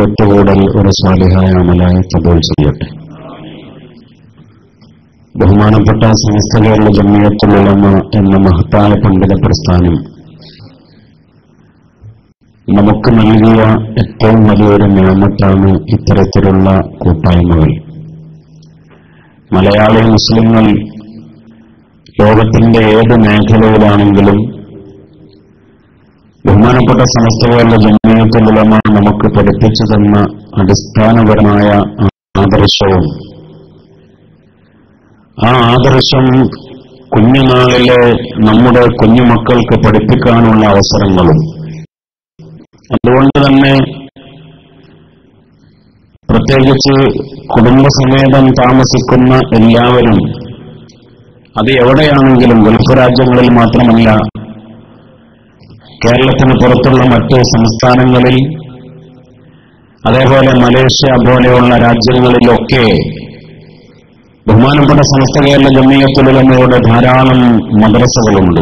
ഒത്തുകൂടൽ ഒരു സ്വാലിഹായ അമലായി കബൂൽ ചെയ്യട്ടെ. ബഹുമാനപ്പെട്ട സമസ്ത കേരള ജമിയത്തുൽ ഉലമ എന്ന മഹത്തായ പണ്ഡിത പ്രസ്ഥാനം നമുക്ക് നൽകിയ ഏറ്റവും വലിയൊരു നിയമത്താണ് ഇത്തരത്തിലുള്ള കൂട്ടായ്മകൾ. മലയാളി മുസ്ലിങ്ങൾ ലോകത്തിന്റെ ഏത് മേഖലയിലാണെങ്കിലും ബഹുമാനപ്പെട്ട സമസ്ത കേരള ജമിയത്തുൽ ഉലമ നമുക്ക് പഠിപ്പിച്ചു തന്ന അടിസ്ഥാനപരമായ ആദർശവും ആ ആദർശം കുഞ്ഞുനാളിലെ നമ്മുടെ കുഞ്ഞുമക്കൾക്ക് പഠിപ്പിക്കാനുള്ള അവസരങ്ങളും, അതുകൊണ്ട് തന്നെ പ്രത്യേകിച്ച് കുടുംബസമേതം താമസിക്കുന്ന എല്ലാവരും, അത് എവിടെയാണെങ്കിലും ഗൾഫ് രാജ്യങ്ങളിൽ മാത്രമല്ല, കേരളത്തിന് പുറത്തുള്ള മറ്റ് സംസ്ഥാനങ്ങളിൽ, അതേപോലെ മലേഷ്യ പോലെയുള്ള രാജ്യങ്ങളിലൊക്കെ ബഹുമാനപ്പെട്ട സമസ്ത കേരള ജമിയത്തുൽ ഉലമയുടെ ധാരാളം മദ്രസകളുണ്ട്.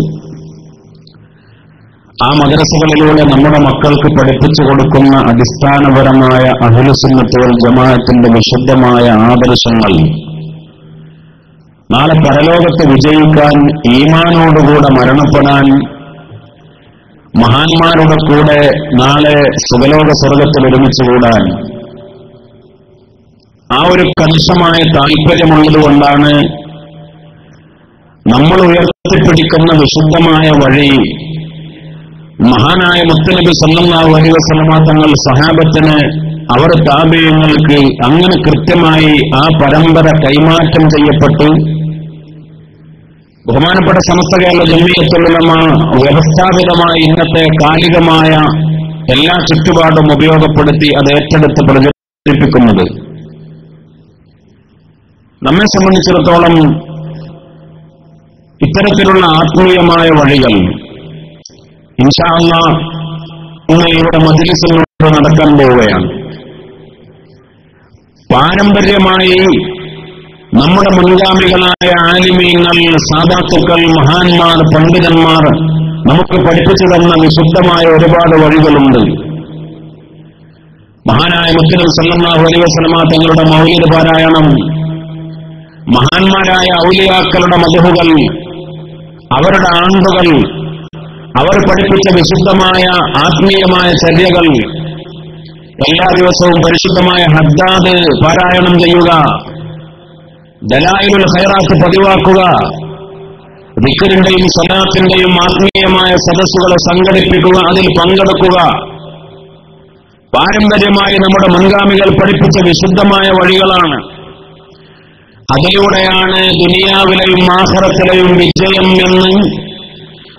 ആ മദ്രസകളിലൂടെ നമ്മുടെ മക്കൾക്ക് പഠിപ്പിച്ചു കൊടുക്കുന്ന അടിസ്ഥാനപരമായ അഹ്ലുസുന്നത്ത് വൽ ജമാഅത്തിന്റെ വിശുദ്ധമായ ആദർശങ്ങൾ നാളെ പരലോകത്ത് വിജയിക്കാൻ, ഈമാനോടുകൂടെ മരണപ്പെടാൻ, മഹാന്മാരുടെ കൂടെ നാളെ സുഖലോക സ്വർഗത്തിൽ ഒരുമിച്ചുകൂടാൻ ആ ഒരു കണിശമായ താല്പര്യമുള്ളതുകൊണ്ടാണ് നമ്മൾ ഉയർത്തിപ്പിടിക്കുന്ന വിശുദ്ധമായ വഴി മഹാനായ മുത്തനബി സല്ലല്ലാഹു അലൈഹി വസല്ലമ തങ്ങൾ സഹാബത്തിന്, അവർ താബിഈങ്ങൾക്ക് അങ്ങനെ കൃത്യമായി ആ പരമ്പര കൈമാറ്റം ചെയ്യപ്പെട്ടു. ബഹുമാനപ്പെട്ട സമസ്ത കേരള ജമിയത്തുൽ ഉലമ വ്യവസ്ഥാപിതമായി ഇന്നത്തെ കാലികമായ എല്ലാ ചുറ്റുപാടും ഉപയോഗപ്പെടുത്തി അത് ഏറ്റെടുത്ത് പ്രചരിപ്പിക്കുന്നത്. നമ്മെ സംബന്ധിച്ചിടത്തോളം ഇത്തരത്തിലുള്ള ആത്മീയമായ വഴികൾ ഇൻഷാ അല്ലാഹ് ഇന്ന് ഇവിടെ മജ്‌ലിസിലൂടെ നടക്കാൻ പോവുകയാണ്. പാരമ്പര്യമായി നമ്മുടെ മുൻഗാമികളായ ആലിമീങ്ങൾ, സാദാത്തുക്കൾ, മഹാന്മാർ, പണ്ഡിതന്മാർ നമുക്ക് പഠിപ്പിച്ചു തന്ന വിശുദ്ധമായ ഒരുപാട് വഴികളുണ്ട്. മഹാനായ മുത്തനബി സല്ലല്ലാഹു അലൈഹി വസല്ലമ തങ്ങളുടെ മൗലിദ് പാരായണം, മഹാന്മാരായ ഔലിയാക്കളുടെ മദ്ഹുകൾ, അവരുടെ ആണ്ടുകൾ, അവർ പഠിപ്പിച്ച വിശുദ്ധമായ ആത്മീയമായ ചര്യകൾ, എല്ലാ ദിവസവും പരിശുദ്ധമായ ഹദ്ദാദ് പാരായണം ചെയ്യുക, ദലായിലുൽ ഖൈറാത്ത് പതിവാക്കുക, ദിക്റിന്റെയും സ്വലാത്തിന്റെയും ആത്മീയമായ സദസ്സുകളെ സംഘടിപ്പിക്കുക, അതിൽ പങ്കെടുക്കുക. പാരമ്പര്യമായി നമ്മുടെ മുൻഗാമികൾ പഠിപ്പിച്ച വിശുദ്ധമായ വഴികളാണ്. അതിലൂടെയാണ് ദുനിയാവിലെയും ആഖിറത്തിലെയും വിജയം എന്ന്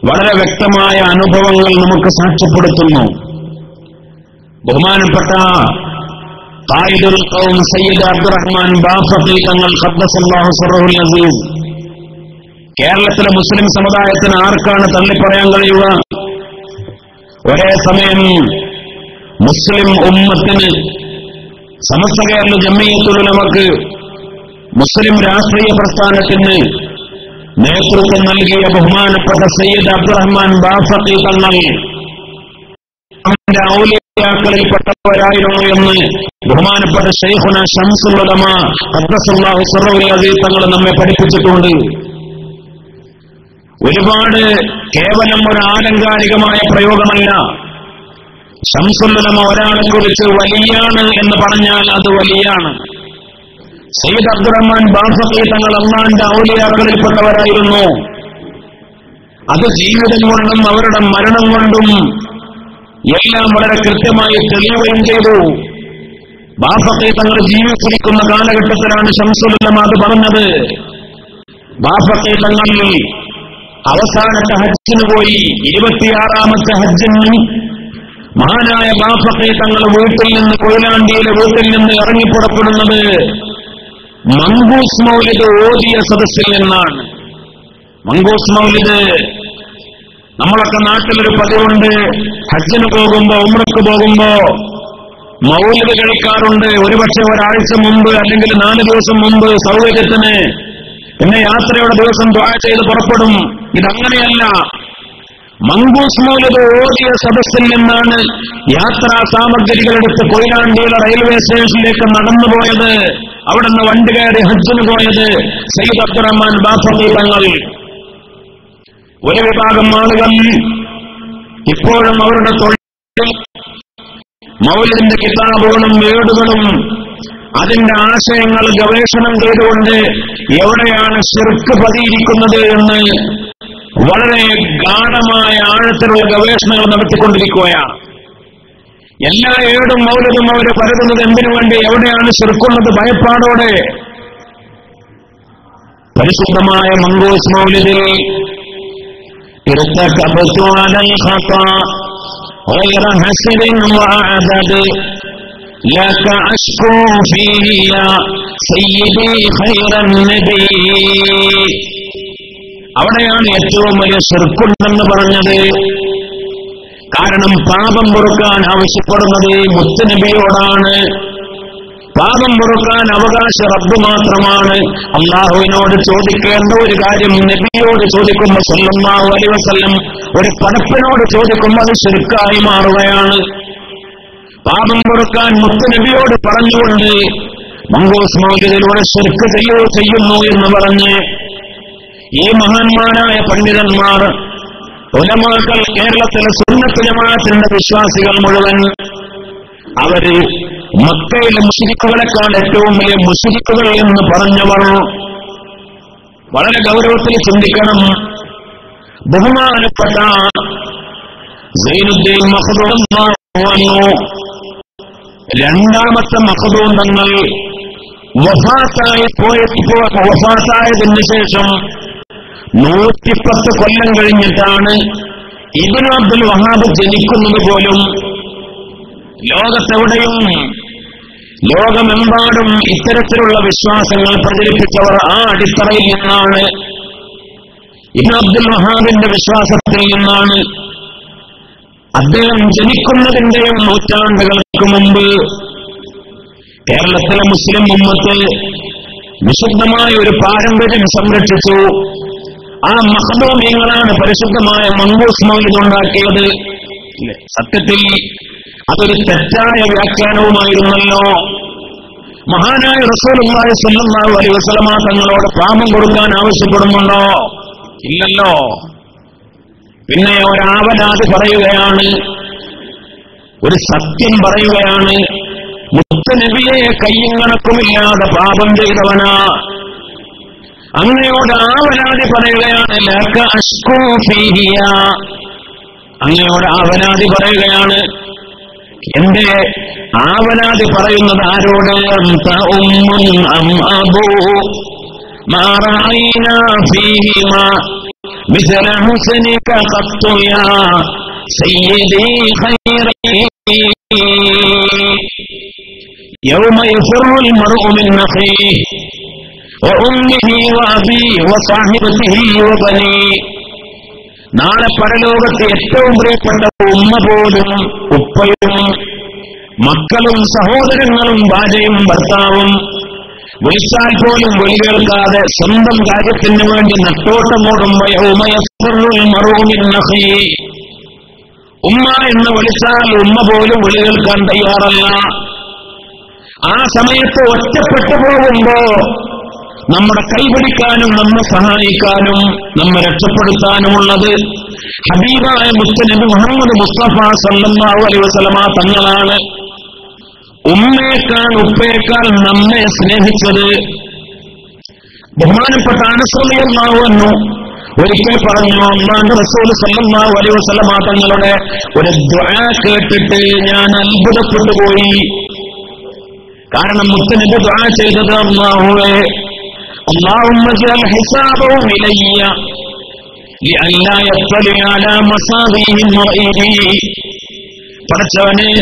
വളരെ വ്യക്തമായ അനുഭവങ്ങൾ നമുക്ക് സാക്ഷ്യപ്പെടുത്തുന്നു. ബഹുമാനപ്പെട്ട ഖായിദുൽ ഖൗം സയ്യിദ് അബ്ദുറഹ്മാൻ ബാഫഖി തങ്ങൾ ഖദ്ദസല്ലാഹു സിർറഹുൽ അസീസ് കേരളത്തിലെ മുസ്ലിം സമുദായത്തിന് ആർക്കാണ് തള്ളിപ്പറയാൻ കഴിയുക? ഒരേ സമയം മുസ്ലിം ഉമ്മത്തിന്, സമസ്ത കേരള ജമിയത്തുൽ ഉലമക്ക്, മുസ്ലിം രാഷ്ട്രീയ പ്രസ്ഥാനത്തിന് നേതൃത്വം നൽകിയ ബഹുമാനപ്പെട്ട സയ്യിദ് അബ്ദുറഹ്മാൻ ബാഫഖി തങ്ങൾ അവന്റെ ഔലിയാക്കളിൽപ്പെട്ടവരായിരുന്നു എന്ന് ബഹുമാനപ്പെട്ട ശൈഖുന ശംസുൽ ഉലമ ഖദ്ദസല്ലാഹു സിർറഹുൽ അസീസ് തങ്ങൾ നമ്മെ പഠിപ്പിച്ചിട്ടുണ്ട്. ഒരുപാട് കേവലം ഒരു ആലങ്കാരികമായ പ്രയോഗമല്ല. ശംസുൽ ഉലമ ഒരാളെ കുറിച്ച് വലിയാണ് എന്ന് പറഞ്ഞാൽ അത് വലിയാണ്. സയ്യിദ് അബ്ദുറഹ്മാൻ ബാഫഖി തങ്ങൾ അല്ലാഹുവിന്റെ ഔലിയാക്കളിൽപ്പെട്ടവരായിരുന്നു. അത് ജീവിതം കൊണ്ടും അവരുടെ മരണം കൊണ്ടും എല്ലാം വളരെ കൃത്യമായി തെളിയുകയും ചെയ്തു. ബാഫഖി തങ്ങൾ ജീവിച്ചിരിക്കുന്ന കാലഘട്ടത്തിലാണ് ശംസുൽ ഉലമ അത് പറഞ്ഞത്. ബാഫഖി തങ്ങൾ അവസാനത്തെ ഹജ്ജിന് പോയി. 26ാമത്തെ ഹജ്ജിന് മഹാനായ ബാഫഖി തങ്ങൾ വീട്ടിൽ നിന്ന്, കൊയിലാണ്ടിയിലെ വീട്ടിൽ നിന്ന് ഇറങ്ങിപ്പുറപ്പെടുന്നത് മങ്കൂസ് മൗലിദ് ഓതിയ സദസ്സിൽ നിന്നാണ്. മങ്കൂസ് മൗലിദ് നമ്മളൊക്കെ നാട്ടിലൊരു പതിവുണ്ട്. ഹജ്ജിന് പോകുമ്പോ, ഉംറക്ക് പോകുമ്പോ മൗലിദ് കഴിക്കാറുണ്ട്. ഒരുപക്ഷെ ഒരാഴ്ച മുമ്പ് അല്ലെങ്കിൽ 4 ദിവസം മുമ്പ് സൗകര്യത്തിന്. പിന്നെ യാത്രയുടെ ദിവസം ദുആ ചെയ്ത് പുറപ്പെടും. ഇതങ്ങനെയല്ല. മങ്കൂസ് മൗലിദ് ഓടിയ സദസ്സിൽ നിന്നാണ് യാത്രാ സാമഗ്രികളെടുത്ത് കൊയിലാണ്ടിയിലെ റെയിൽവേ സ്റ്റേഷനിലേക്ക് നടന്നുപോയത്. അവിടുന്ന് വണ്ടി കയറി ഹജ്ജിന് പോയത് സയ്യിദ് അബ്ദുറഹ്മാൻ ബാഫഖി തങ്ങൾ. ഒരു വിഭാഗം ആളുകൾ ഇപ്പോഴും അവരുടെ തൊഴിൽ മൗലിദിന്റെ കിതാബുകളും വീടുകളും അതിന്റെ ആശയങ്ങൾ ഗവേഷണം ചെയ്തുകൊണ്ട് എവിടെയാണ് ശിർക്ക് പതിയിരിക്കുന്നത് എന്ന് വളരെ ഗാഢമായ ആഴത്തിലുള്ള ഗവേഷണങ്ങൾ നടത്തിക്കൊണ്ടിരിക്കുകയാണ്. എല്ലാ ഏടും മൗലിദും അവര് പരതുന്നത് എന്തിനു വേണ്ടി, എവിടെയാണ് ശിർക്കുള്ളത് ഭയപ്പാടോടെ. പരിശുദ്ധമായ മങ്കൂസ് മൗലിദിൽ غير حسد وعدد لك أشكو فيه يا سيدي خير النبي. അവിടെയാണ് ഏറ്റവും വലിയ ശിർക്കുണ്ടെന്ന് പറഞ്ഞത്. കാരണം പാപം പൊറുക്കാൻ ആവശ്യപ്പെടുന്നത് മുത്തുനബിയോടാണ്. പാപം പൊറുക്കാൻ അവകാശ റബ്ബ് മാത്രമാണ്. അള്ളാഹുവിനോട് ചോദിക്കേണ്ട ഒരു കാര്യം നബിയോട് ചോദിക്കുമ്പോൾ സല്ലല്ലാഹു അലൈഹി വസല്ലം ഒരു പടപ്പിനോട് ചോദിക്കുമ്പോൾ അത് ശിർക്കായി മാറുകയാണ്. പാപം പൊറുക്കാൻ മുത്തുനബിയോട് പറഞ്ഞുകൊണ്ട് മങ്കൂസ് മൗലിദിലൂടെ ശിർക്ക് ചെയ്യുന്നു എന്ന് പറഞ്ഞ് ഈ മഹാന്മാരായ പണ്ഡിതന്മാർ ഉലമാക്കൾ, കേരളത്തിലെ സുന്നത്ത് ജമാഅത്തിന്റെ വിശ്വാസികൾ മുഴുവൻ അവര് മക്കയിലെ മുശ്രിക്കുകളെക്കാൾ ഏറ്റവും വലിയ മുശ്രിക്കുകൾ എന്ന് പറഞ്ഞവർ. വളരെ ഗൗരവത്തിൽ ചിന്തിക്കണം. ബഹുമാനപ്പെട്ട സൈനുദ്ദീൻ മഖ്ദൂം വന്നു. രണ്ടാമത്തെ മഖ്ദൂം തങ്ങൾ വഫാത്തായതിനു ശേഷം 110 കൊല്ലം കഴിഞ്ഞിട്ടാണ് ഇബ്നു അബ്ദുൽ വഹാബ് ജനിക്കുന്നത് പോലും. ലോകമെമ്പാടും ഇത്തരത്തിലുള്ള വിശ്വാസങ്ങൾ പ്രചരിപ്പിച്ചവർ ആ അടിത്തറയിൽ നിന്നാണ്, ഇബ്നു അബ്ദുൽ വഹാബിന്റെ വിശ്വാസത്തിൽ നിന്നാണ്. അദ്ദേഹം ജനിക്കുന്നതിന്റെയും നൂറ്റാണ്ടുകൾക്ക് മുമ്പ് കേരളത്തിലെ മുസ്ലിം ഉമ്മത്ത് വിശുദ്ധമായ ഒരു പാരമ്പര്യം സംരക്ഷിച്ചു. ആ മഖ്ദൂമിയങ്ങളാണ് പരിശുദ്ധമായ മങ്കൂസ് മൗലിദ് ഉണ്ടാക്കിയത്. സത്യത്തിൽ അതൊരു തെറ്റായ വ്യാഖ്യാനവുമായിരുന്നല്ലോ. മഹാനായ റസൂലുള്ളാഹി സ്വല്ലല്ലാഹു അലൈഹി വസല്ലമ തങ്ങളോട് പാപം കൊടുക്കാൻ ആവശ്യപ്പെടുന്നുണ്ടോ? ഇല്ലല്ലോ. പിന്നെ ഒരാവലാതി പറയുകയാണ്, ഒരു സത്യം പറയുകയാണ്. മുത്തുനബിയെ കയ്യും കണക്കുമില്ലാതെ പാപം ചെയ്തവനാ. അങ്ങയോട് ആവലാതി പറയുകയാണ്. ലക അഷ്കൂ ഫീഹിയ, അങ്ങയോട് ആവലാതി പറയുകയാണ്. എന്റെ ആവലാതി പറയുന്നത് ആരോട്? അൻത ഉമ്മുൻ അം അബൂ മാ റഅയ്നാ ഫീഹിമാ മിസ്ല ഹുസ്നിക ഖത്തു യാ സയ്യിദി ഖൈറി യൗമ യഫിറുൽ മർഉ മിൻ അഖീഹി വഉമ്മിഹി വഅബീഹി വസാഹിബതിഹി വബനീഹി. നാളെ പരലോകത്ത് ഏറ്റവും പ്രിയപ്പെട്ട ഉമ്മ പോലും ഉപ്പയും മക്കളും സഹോദരങ്ങളും ഭാര്യയും ഭർത്താവും വിളിച്ചാൽ പോലും വിളി കേൾക്കാതെ സ്വന്തം കാര്യത്തിന് വേണ്ടി നെട്ടോട്ടമോടുമ്പോൾ ഉമ്മ എന്ന് വിളിച്ചാൽ ഉമ്മ പോലും വിളി കേൾക്കാൻ തയ്യാറല്ല. ആ സമയത്ത് ഒറ്റപ്പെട്ടു പോകുമ്പോ നമ്മുടെ കൈപിടിക്കാനും നമ്മെ സഹായിക്കാനും നമ്മെ രക്ഷപ്പെടുത്താനുമുള്ളത് ഹബീബായ മുത്തുനബി മുഹമ്മദ് മുസ്തഫ സല്ലല്ലാഹു അലൈഹി വസല്ലമ തങ്ങളാണ്. ഉമ്മയേക്കാൾ ഉപ്പയേക്കാൾ നമ്മെ സ്നേഹിച്ചത്. ബഹുമാനപ്പെട്ട അനസ് റളിയല്ലാഹു അൻഹു ഒരിക്കൽ പറഞ്ഞു, അല്ലാഹുവിന്റെ റസൂൽ സല്ലല്ലാഹു അലൈഹി വസല്ലമ തങ്ങളുടെ ഒരു ദുആ കേട്ടിട്ട് ഞാൻ അത്ഭുതപ്പെട്ടു പോയി. കാരണം മുത്തുനബി ദുആ ചെയ്തത്, അല്ലാഹുവേ اللهم اجعل حسابهم إلي لئلا يطلع على مصابيهم رأيي. പടച്ചവനെ,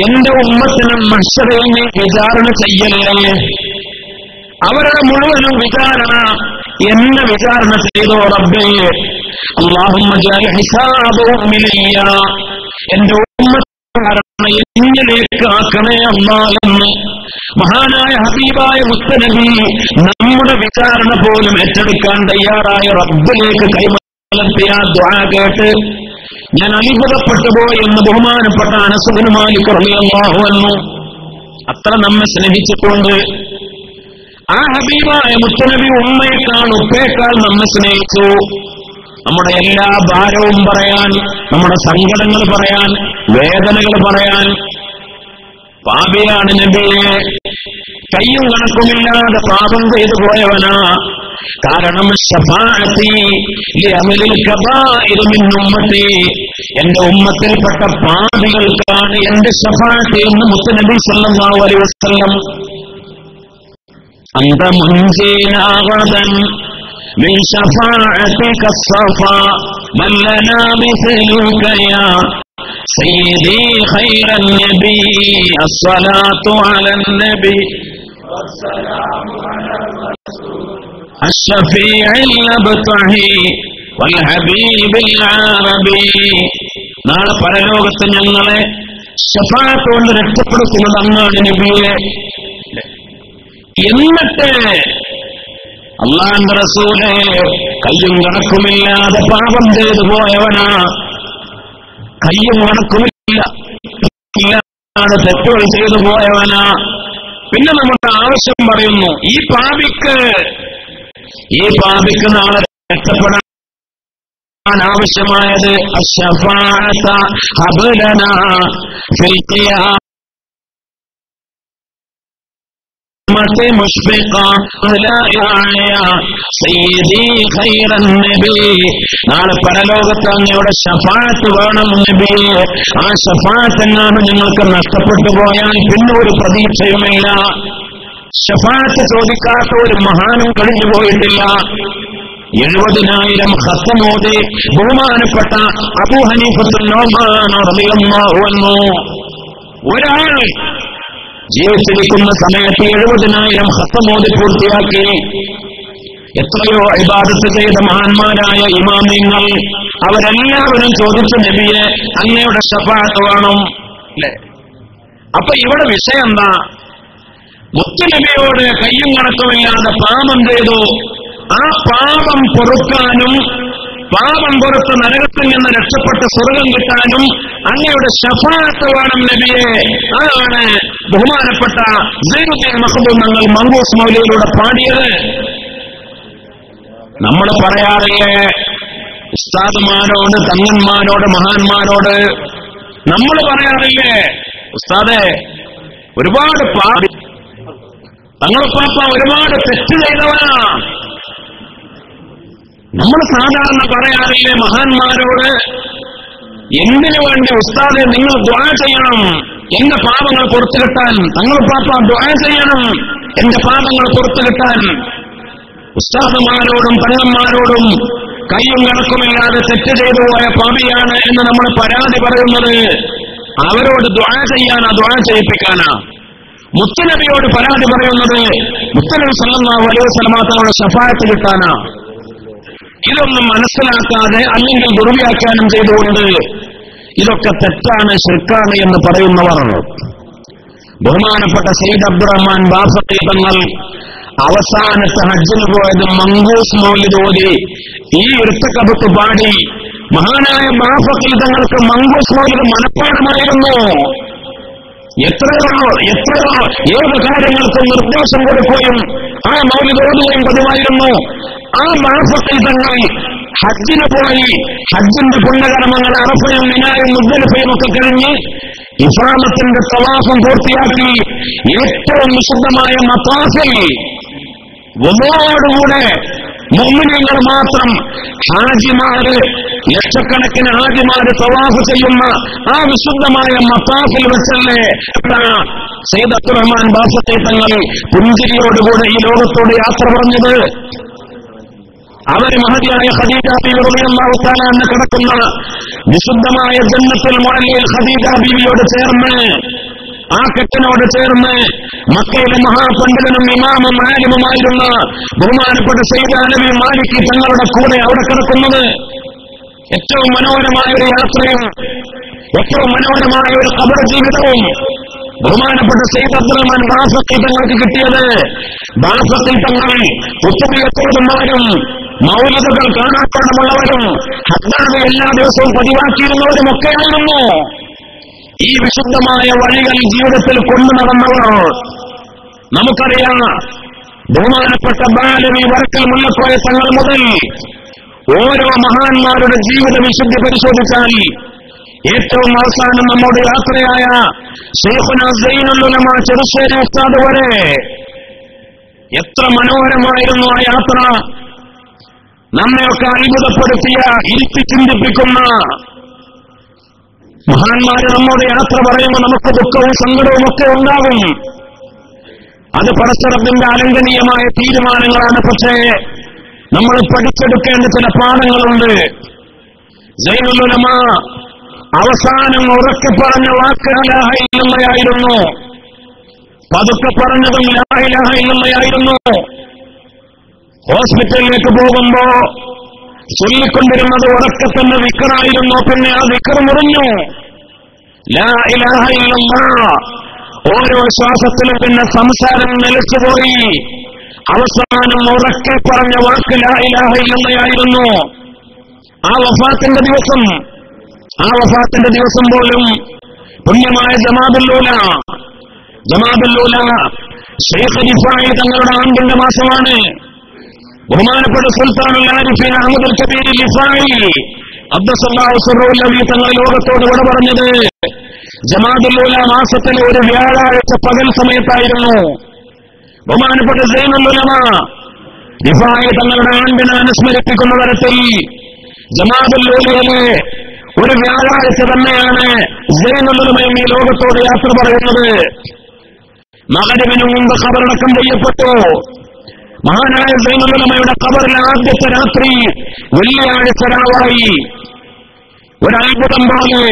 എന്റെ ഉമ്മത്തിനെ മഹ്ശറിൽ നീ വിചാരണ ചെയ്യല്ലേ. അവരുടെ മുഴുവനും വിചാരണ എന്നെ വിചാരണ ചെയ്തോ റബ്ബേ. അല്ലാഹുമ്മ ജഅൽ ഹിസാബഹും ഇലയ്യ, എന്റെ ഉമ്മത്തിനെ എന്നിലേക്ക് ആക്കണേ അല്ലാ എന്ന് മഹാനായ ഹബീബായ മുത്തുനബി നമ്മുടെ വിചാരണ പോലും ഏറ്റെടുക്കാൻ തയ്യാറായ റബ്ബിലേക്ക് കൈമാറി. ദുആ കേട്ട് ഞാൻ അത്ഭുതപ്പെട്ടു പോയി എന്ന് ബഹുമാനപ്പെട്ട അനസ് ഇബ്നു മാലിക് റളിയല്ലാഹു അൻഹു അത്ര നമ്മെ സ്നേഹിച്ചിട്ടുണ്ട്. ആ ഹബീബായ മുത്തനബി ഉമ്മയേക്കാൾ ഉപ്പയേക്കാൾ നമ്മെ സ്നേഹിച്ചു. നമ്മുടെ എല്ലാ ഭാരവും പറയാൻ, നമ്മുടെ സങ്കടങ്ങൾ പറയാൻ, വേദനകൾ പറയാൻ. പാപിയാണ് നബിയെ, കയ്യും കണക്കുമില്ലാതെ പാപം ചെയ്തു പോയവനാ. കാരണം ശഫാഅത്തി ലിഅഹ്ലിൽ കബാഇർ മിൻ ഉമ്മത്തി, എന്റെ ഉമ്മത്തിൽപ്പെട്ട പാപികൾക്കാണ് എന്റെ ശഫാഅത്ത് എന്ന് മുത്തനബി സല്ലല്ലാഹു അലൈഹി വസല്ലം. അന്ത മുൻജീനാ ഗദൻ മിൻ ശഫാഅതിക സഫാ മൻ ലനാ മിസ്ലുക യാ സയ്യിദി ഖൈറൻ നബി അസ്സലാത്തു അലൻ നബി വസ്സലാമു അലാ റസൂൽ അശ്ശഫീഇൽ അബ്തഹി വൽ ഹബീബിൽ അറബി. നാളെ പരലോകത്ത് ഞങ്ങളെ ശഫാഅത്ത് കൊണ്ട് രക്ഷപ്പെടുത്തുന്നത് അങ്ങാണ് നബിയെ. എന്നിട്ട് അല്ലാഹുവിന്റെ റസൂലേ, കയ്യും കണക്കുമില്ലാതെ പാപം ചെയ്തു പോയവനാ, കയ്യും കണക്കുമില്ലാതെ തെറ്റുകൾ ചെയ്തു പോയവനാ. പിന്നെ നമ്മുടെ ആവശ്യം പറയുന്നു, ഈ പാപിക്ക് നാളെ രക്ഷപ്പെടാൻ ആവശ്യമായത് അശ്ശഫാഅത ഹബ്ലനാ ഫിൽ ഖിയാമ നാളെ പരലോകത്ത് അങ്ങയുടെ ശഫാഅത്ത് വേണം നബിയെ. ആ ശഫാഅത്ത് എങ്ങാനും ഞങ്ങൾക്ക് നഷ്ടപ്പെട്ടു പോയാൽ പിന്നെ ഒരു പ്രതീക്ഷയുമില്ല. ശഫാഅത്ത് ചോദിക്കാത്ത ഒരു മഹാനും കഴിഞ്ഞു പോയിട്ടില്ല. 70,000 ഖത്ം ഓതി ബഹുമാനപ്പെട്ട അബൂ ഹനീഫത്തുൽ നൗമാൻ റളിയല്ലാഹു അൻഹു ഒരാൾ ജീവിച്ചിരിക്കുന്ന സമയത്ത് 70,000 ഖത്ം ഓതി പൂർത്തിയാക്കി. എത്രയോ ഇബാദത്ത് ചെയ്ത മഹാന്മാരായ ഇമാമിങ്ങൾ അവരെല്ലാവരും ചോദിച്ച നബിയെ അങ്ങയുടെ ശഫാഅത്ത് വേണം അല്ലേ? അപ്പൊ ഇവിടെ വിഷയം എന്താ? മുത്തുനബിയോട് കയ്യും കണക്കുമില്ലാതെ പാപം ചെയ്തു. ആ പാപം പൊറുക്കാനും പാപം പുറത്ത് നരകത്തിൽ നിന്ന് രക്ഷപ്പെട്ട് സ്വർഗം കിട്ടാനും അങ്ങയുടെ ശഫാഅത്ത് വേണം നബിയെ. അതാണ് ബഹുമാനപ്പെട്ട സൈനുദ്ദീൻ മഖ്ദൂം തങ്ങൾ മങ്കൂസ് മൗലവിയിലൂടെ പാടിയത്. നമ്മൾ പറയാറില്ലേ ഉസ്താദുമാരോട്, തങ്ങന്മാരോട്, മഹാന്മാരോട് നമ്മൾ പറയാറില്ലേ, ഉസ്താദെ ഒരുപാട് പാടി, തങ്ങളുപ്പാപ്പ ഒരുപാട് തെറ്റ് ചെയ്തവനാ. നമ്മൾ സാധാരണ പറയാറില്ലേ മഹാന്മാരോട്, എന്തിനു വേണ്ടി ഉസ്താദെ നിങ്ങൾ ദുആ ചെയ്യണം എന്റെ പാപങ്ങൾ പുറത്തു കിട്ടാൻ, തങ്ങളുപ്പാപ്പ ദുആ ചെയ്യണം എന്റെ പാപങ്ങൾ പുറത്തു കിട്ടാൻ. ഉസ്താദുമാരോടും തങ്ങന്മാരോടും കയ്യും കണക്കുമില്ലാതെ തെറ്റ് ചെയ്തു പോയ പാപിയാണ് എന്ന് നമ്മൾ പരാതി പറയുന്നത് അവരോട് ദുആ ചെയ്യാനാ, ദുആ ചെയ്യിപ്പിക്കാനാ. മുത്തുനബിയോട് പരാതി പറയുന്നത് മുത്തുനബി സല്ലല്ലാഹു അലൈഹി വസല്ലം തങ്ങളുടെ ശഫാഅത്ത് കിട്ടാനാ. ഇതൊന്നും മനസ്സിലാക്കാതെ അല്ലെങ്കിൽ ദുർവ്യാഖ്യാനം ചെയ്തുകൊണ്ട് ഇതൊക്കെ തെറ്റാണ്, ശിർക്കാണ് എന്ന് പറയുന്നവർ. ബഹുമാനപ്പെട്ട സയ്യിദ് അബ്ദുറഹ്മാൻ ബാഫഖി തങ്ങൾ അവസാനത്തെ ഹജ്ജിന് പോയത് മങ്കൂസ് മൗലിദ് ഓതി ഈ ഇർത്തഖബത്ത് പാടി. മഹാനായ ബാഫഖി തങ്ങൾക്ക് മങ്കൂസ് മൗലിദ് മനഃപ്പാഠമായിരുന്നു. എത്രയോ ഏത് കാര്യങ്ങൾക്കും നിർദ്ദേശം കൊടുക്കുകയും ആ മൗലിദ് ഓതുകയും പതിവായിരുന്നു. ആ ബാഫഖി തങ്ങൾ ഹജ്ജിന് പോയി ഹജ്ജിന്റെ പുണ്യകർമ്മങ്ങൾ അറഫയും മിനായും മുസ്ദലിഫയും ഒക്കെ കഴിഞ്ഞ് ഇഫ്രാമത്തിന്റെ തവാഫും പൂർത്തിയാക്കി ഏറ്റവും വിശുദ്ധമായ മത്താഫിൽ ഒന്നോടുകൂടെ മുഅ്മിനീങ്ങൾ മാത്രം ഹാജിമാര്, ലക്ഷക്കണക്കിന് ഹാജിമാര് തവാഫ് ചെയ്യുന്ന ആ വിശുദ്ധമായ മത്താഫിൽ വെച്ചല്ലേ സയ്യിദ് അബ്ദുറഹ്മാൻ ബാഫഖി തങ്ങൾ പുഞ്ചിരിയോടുകൂടെ ഈ ലോകത്തോട് യാത്ര പറഞ്ഞത്. അവര് മഹതിയായ ഖദീജ ബീവി റളിയല്ലാഹു തആല അൻഹ കിടക്കുന്ന വിശുദ്ധമായ ജന്നത്തുൽ മുഅല്ലിൽ ഖദീജ ബീവിയോട് ചേർന്ന്, ആ കെട്ടിനോട് ചേർന്ന് മക്കയിലെ മഹാപണ്ഡിതനും ഇമാമും ആലിമുമായിരുന്ന ബഹുമാനപ്പെട്ട സയ്യിദ് അലവി മാലിക് തങ്ങളുടെ കൂടെ അവിടെ കിടക്കുന്നത്. ഏറ്റവും മനോഹരമായ ഒരു യാത്രയും ഏറ്റവും മനോഹരമായ ഒരു ഖബർ ജീവിതവും ബഹുമാനപ്പെട്ട സയ്യിദ് അബ്ദുറഹ്മാൻ ബാഫഖി തങ്ങൾക്ക് കിട്ടിയത്. ബാഫഖി തങ്ങൾ കുത്തുബിയത്തോടുമാരും മൗലിദുകൾ കാണാപ്പാടമുള്ളവരും ഹദ്ദാദ് എല്ലാ ദിവസവും പതിവാക്കിയിരുന്നവരുമൊക്കെയായിരുന്നു. ഈ വിശുദ്ധമായ വഴികൾ ജീവിതത്തിൽ കൊണ്ടു നടന്നവർ. നമുക്കറിയാം, ബഹുമാനപ്പെട്ട ബാലവി വരക്കൽ മുല്ലക്കോയ തങ്ങൾ മുതൽ ഓരോ മഹാന്മാരുടെ ജീവിത വിശുദ്ധി പരിശോധിച്ചാൽ ഏറ്റവും അവസാനം നമ്മുടെ യാത്രയായ ശൈഖുനാ സൈനുൽ ഉലമ ചെറുശ്ശേരി ഉസ്താദ് വരെ എത്ര മനോഹരമായിരുന്നു ആ യാത്ര. നമ്മയൊക്കെ അത്ഭുതപ്പെടുത്തിയ, ഇരുത്തി ചിന്തിപ്പിക്കുന്ന മഹാന്മാര് നമ്മുടെ യാത്ര പറയുമ്പോൾ നമുക്ക് ദുഃഖവും സങ്കടവും ഒക്കെ ഉണ്ടാകും. അത് പടച്ചറബിന്റെ അലംഘനീയമായ തീരുമാനങ്ങളാണ്. പക്ഷേ നമ്മൾ പഠിച്ചെടുക്കേണ്ട ചില പാഠങ്ങളുണ്ട്. സൈനുൽ ഉലമ അവസാനം ഉറക്കെ പറഞ്ഞ വാക്ക് ലാ ഇലാഹ ഇല്ലല്ലാഹ്, പതുക്കെ പറഞ്ഞതും ലാ ഇലാഹ ഇല്ലല്ലാഹ്. ഹോസ്പിറ്റലിലേക്ക് പോകുമ്പോ ചൊല്ലിക്കൊണ്ടിരുന്നത് ഉറക്കെ തന്നെ ദിക്റായിരുന്നു. പിന്നെ ആ ദിക്ർ മുറിഞ്ഞു. ലാ ഇലാഹ ഇല്ലല്ലാഹ്. ഓരോ ശ്വാസത്തിലും പിന്നെ സംസാരം നിലച്ചുപോയി. അവസാനം ഉറക്കെ പറഞ്ഞ വാക്ക് ലാ ഇലാഹ ഇല്ലല്ലാഹ്. ആ വഫാത്തിന്റെ ദിവസം പോലും പുണ്യമായ ജമാഅത്തുൽ ഉല ശൈഖ് റിഫായി തങ്ങളുടെ ആണ്ടിന്റെ മാസമാണ്. ബഹുമാനപ്പെട്ട സുൽത്താനുൽ ആരിഫീൻ അഹ്മദുൽ കബീർ റിഫായി ഖദ്ദസല്ലാഹു സിർറഹു തങ്ങൾ ലോകത്തോട് വിട പറഞ്ഞത് ജമാഅത്തുൽ ഉല മാസത്തിലെ ഒരു വ്യാഴാഴ്ച പകൽ സമയത്തായിരുന്നു. ബഹുമാനപ്പെട്ട സൈനുൽ ഉലമ റിഫായി തങ്ങളുടെ ആണ്ടിനെ അനുസ്മരിപ്പിക്കുന്ന തരത്തിൽ ജമാഅത്തുൽ ഉലയിലെ ഒരു വ്യാഴാഴ്ച തന്നെയാണ് സൈനുൽ ഉലമയും ഈ ലോകത്തോട് യാത്ര പറയുന്നത്. മഗ്‌രിബിന് മുമ്പ് ഖബറടക്കം ചെയ്യപ്പെട്ടു. മഹാനായ സൈനുൽ ഉലമയുടെ ഖബറിൽ ആദ്യത്തെ രാത്രി വെള്ളിയാഴ്ച രാവായി. ഒരത്ഭുതം പോലെ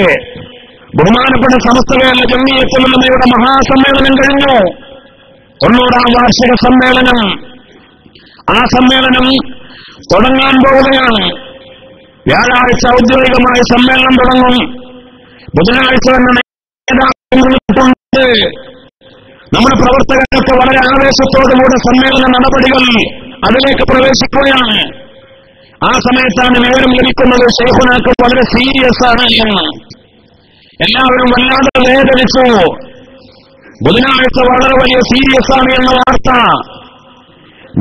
ബഹുമാനപ്പെട്ട സമസ്ത കേരള ജംഇയ്യത്തുൽ ഉലമയുടെ മഹാസമ്മേളനം കഴിഞ്ഞു. 90-ാം വാർഷിക സമ്മേളനം. ആ സമ്മേളനം തുടങ്ങാൻ പോവുകയാണ്. വ്യാഴാഴ്ച ഔദ്യോഗികമായ സമ്മേളനം തുടങ്ങും. ബുധനാഴ്ച തന്നെ നേതാക്കളുണ്ട്. നമ്മുടെ പ്രവർത്തകർക്ക് വളരെ ആവേശത്തോടുകൂടെ സമ്മേളന നടപടികൾ അതിലേക്ക് പ്രവേശിക്കുകയാണ്. ആ സമയത്താണ് വിവരം ലഭിക്കുന്നത് ശൈഖുനാക്ക് വളരെ സീരിയസ് ആണ് എന്ന്. എല്ലാവരും വല്ലാതെ വേദനിച്ചു. ബുധനാഴ്ച വളരെ വലിയ സീരിയസ് ആണ് എന്ന വാർത്ത.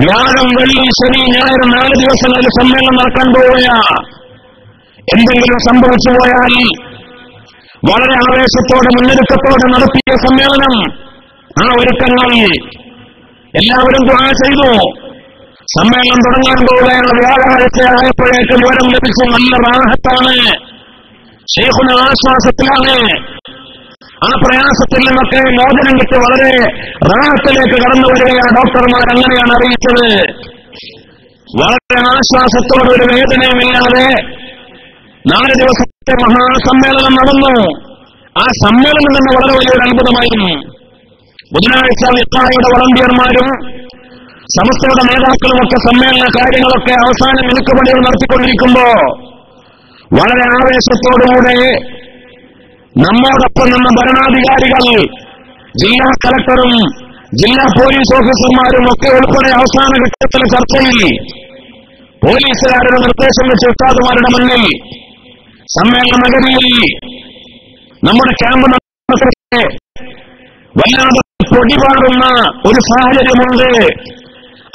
വ്യാഴം, വെള്ളി, ശനി, ഞായർ 4 ദിവസങ്ങളിൽ സമ്മേളനം നടക്കാൻ പോവുകയാ. എന്തെങ്കിലും സംഭവിച്ചു പോയാൽ വളരെ ആവേശത്തോടെ മുന്നൊരുക്കത്തോടെ നടത്തിയ സമ്മേളനം, ആ ഒരുക്കങ്ങൾ എല്ലാവരും ദുആ ചെയ്തു. സമ്മേളനം തുടങ്ങാൻ പോവുകയാണ്. വ്യാഴാഴ്ച ആയപ്പോഴേക്ക് വിവരം ലഭിച്ചു. നല്ല റാഹത്താണ്, ശൈഖുന ആശ്വാസത്തിലാണ്. ആ പ്രയാസത്തിൽ നിന്നൊക്കെ മോചനം കിട്ടി വളരെ റാഹത്തിലേക്ക് കടന്നു വരികയാണ്. ഡോക്ടർമാർ അങ്ങനെയാണ് അറിയിച്ചത്. വളരെ ആശ്വാസത്തോടെ ഒരു വേദനയുമില്ലാതെ 4 ദിവസത്തെ മഹാസമ്മേളനം നടന്നു. ആ സമ്മേളനം തന്നെ വളരെ വലിയൊരു അത്ഭുതമായിരുന്നു. ബുധനാഴ്ച വിഖായുടെ വളണ്ടിയർമാരും സമസ്തയുടെ നേതാക്കളുമൊക്കെ സമ്മേളന കാര്യങ്ങളൊക്കെ അവസാന മിനുക്കുപടികൾ നടത്തിക്കൊണ്ടിരിക്കുമ്പോ വളരെ ആവേശത്തോടുകൂടെ നമ്മോടൊപ്പം നിന്ന ഭരണാധികാരികൾ, ജില്ലാ കളക്ടറും ജില്ലാ പോലീസ് ഓഫീസർമാരും ഒക്കെ ഉൾപ്പെടെ അവസാന ഘട്ടത്തിലെ ചർച്ചയിൽ പോലീസുകാരുടെ നിർദ്ദേശം വെച്ച് ഉസ്താദുമാരുടെ മുന്നിൽ സമ്മേളന നഗരിയിൽ നമ്മുടെ ക്യാമ്പ് നടത്തിയ വല്ലാതെ പൊടിപാടുന്ന ഒരു സാഹചര്യമുണ്ട്.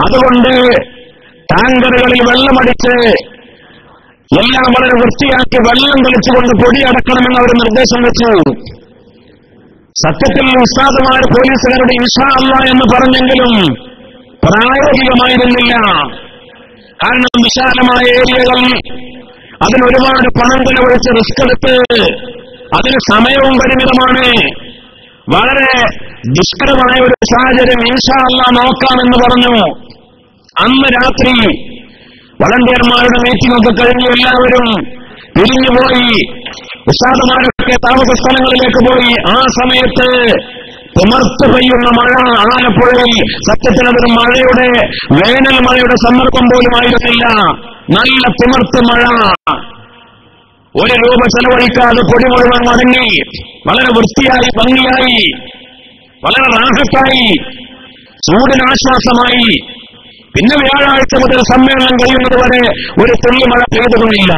അതുകൊണ്ട് ടാങ്കറുകളിൽ വെള്ളമടിച്ച് എല്ലാം വളരെ വൃത്തിയാക്കി വെള്ളം തെളിച്ചുകൊണ്ട് പൊടി അടക്കണമെന്ന് അവർ നിർദ്ദേശം വെച്ചു. സത്യത്തിൽ ഉസ്താദുമാർ പോലീസുകാരുടെ ഇൻഷാ അല്ലാഹ് എന്ന് പറഞ്ഞെങ്കിലും പ്രായോഗികമായിരുന്നില്ല. കാരണം വിശാലമായ ഏരിയകൾ, അതിനൊരുപാട് പണം ചെലവഴിച്ച് റിസ്ക് എടുത്ത് അതിന് സമയവും പരിമിതമാണ്. വളരെ ദുഷ്കരമായ ഒരു സാഹചര്യം. ഇൻഷാ അല്ലാഹ് നോക്കാമെന്ന് പറഞ്ഞു. അന്ന് രാത്രി വളണ്ടിയർമാരുടെ മീറ്റിംഗ് ഒക്കെ കഴിഞ്ഞ് എല്ലാവരും പിരിഞ്ഞുപോയി. ഉസ്താദുമാരൊക്കെ താമസ സ്ഥലങ്ങളിലേക്ക് പോയി. ആ സമയത്ത് തിമർത്ത് പെയ്യുന്ന മഴ ആലപ്പുഴയിൽ. സത്യത്തിൽ അതൊരു മഴയുടെ, വേനൽ മഴയുടെ സന്ദർഭം പോലും ആയിരുന്നില്ല. നല്ല തിമർത്ത് മഴ. 1 രൂപ ചെലവഴിക്കാതെ പൊടി മുഴുവൻ മടങ്ങി. വളരെ വൃത്തിയായി, ഭംഗിയായി, വളരെ റാഹത്തായി, ചൂടിനാശ്വാസമായി. പിന്നെ വ്യാഴാഴ്ച മുതൽ സമ്മേളനം കഴിയുന്നത് വരെ ഒരു തുള്ളി മഴ പെയ്തുകൊണ്ടില്ല.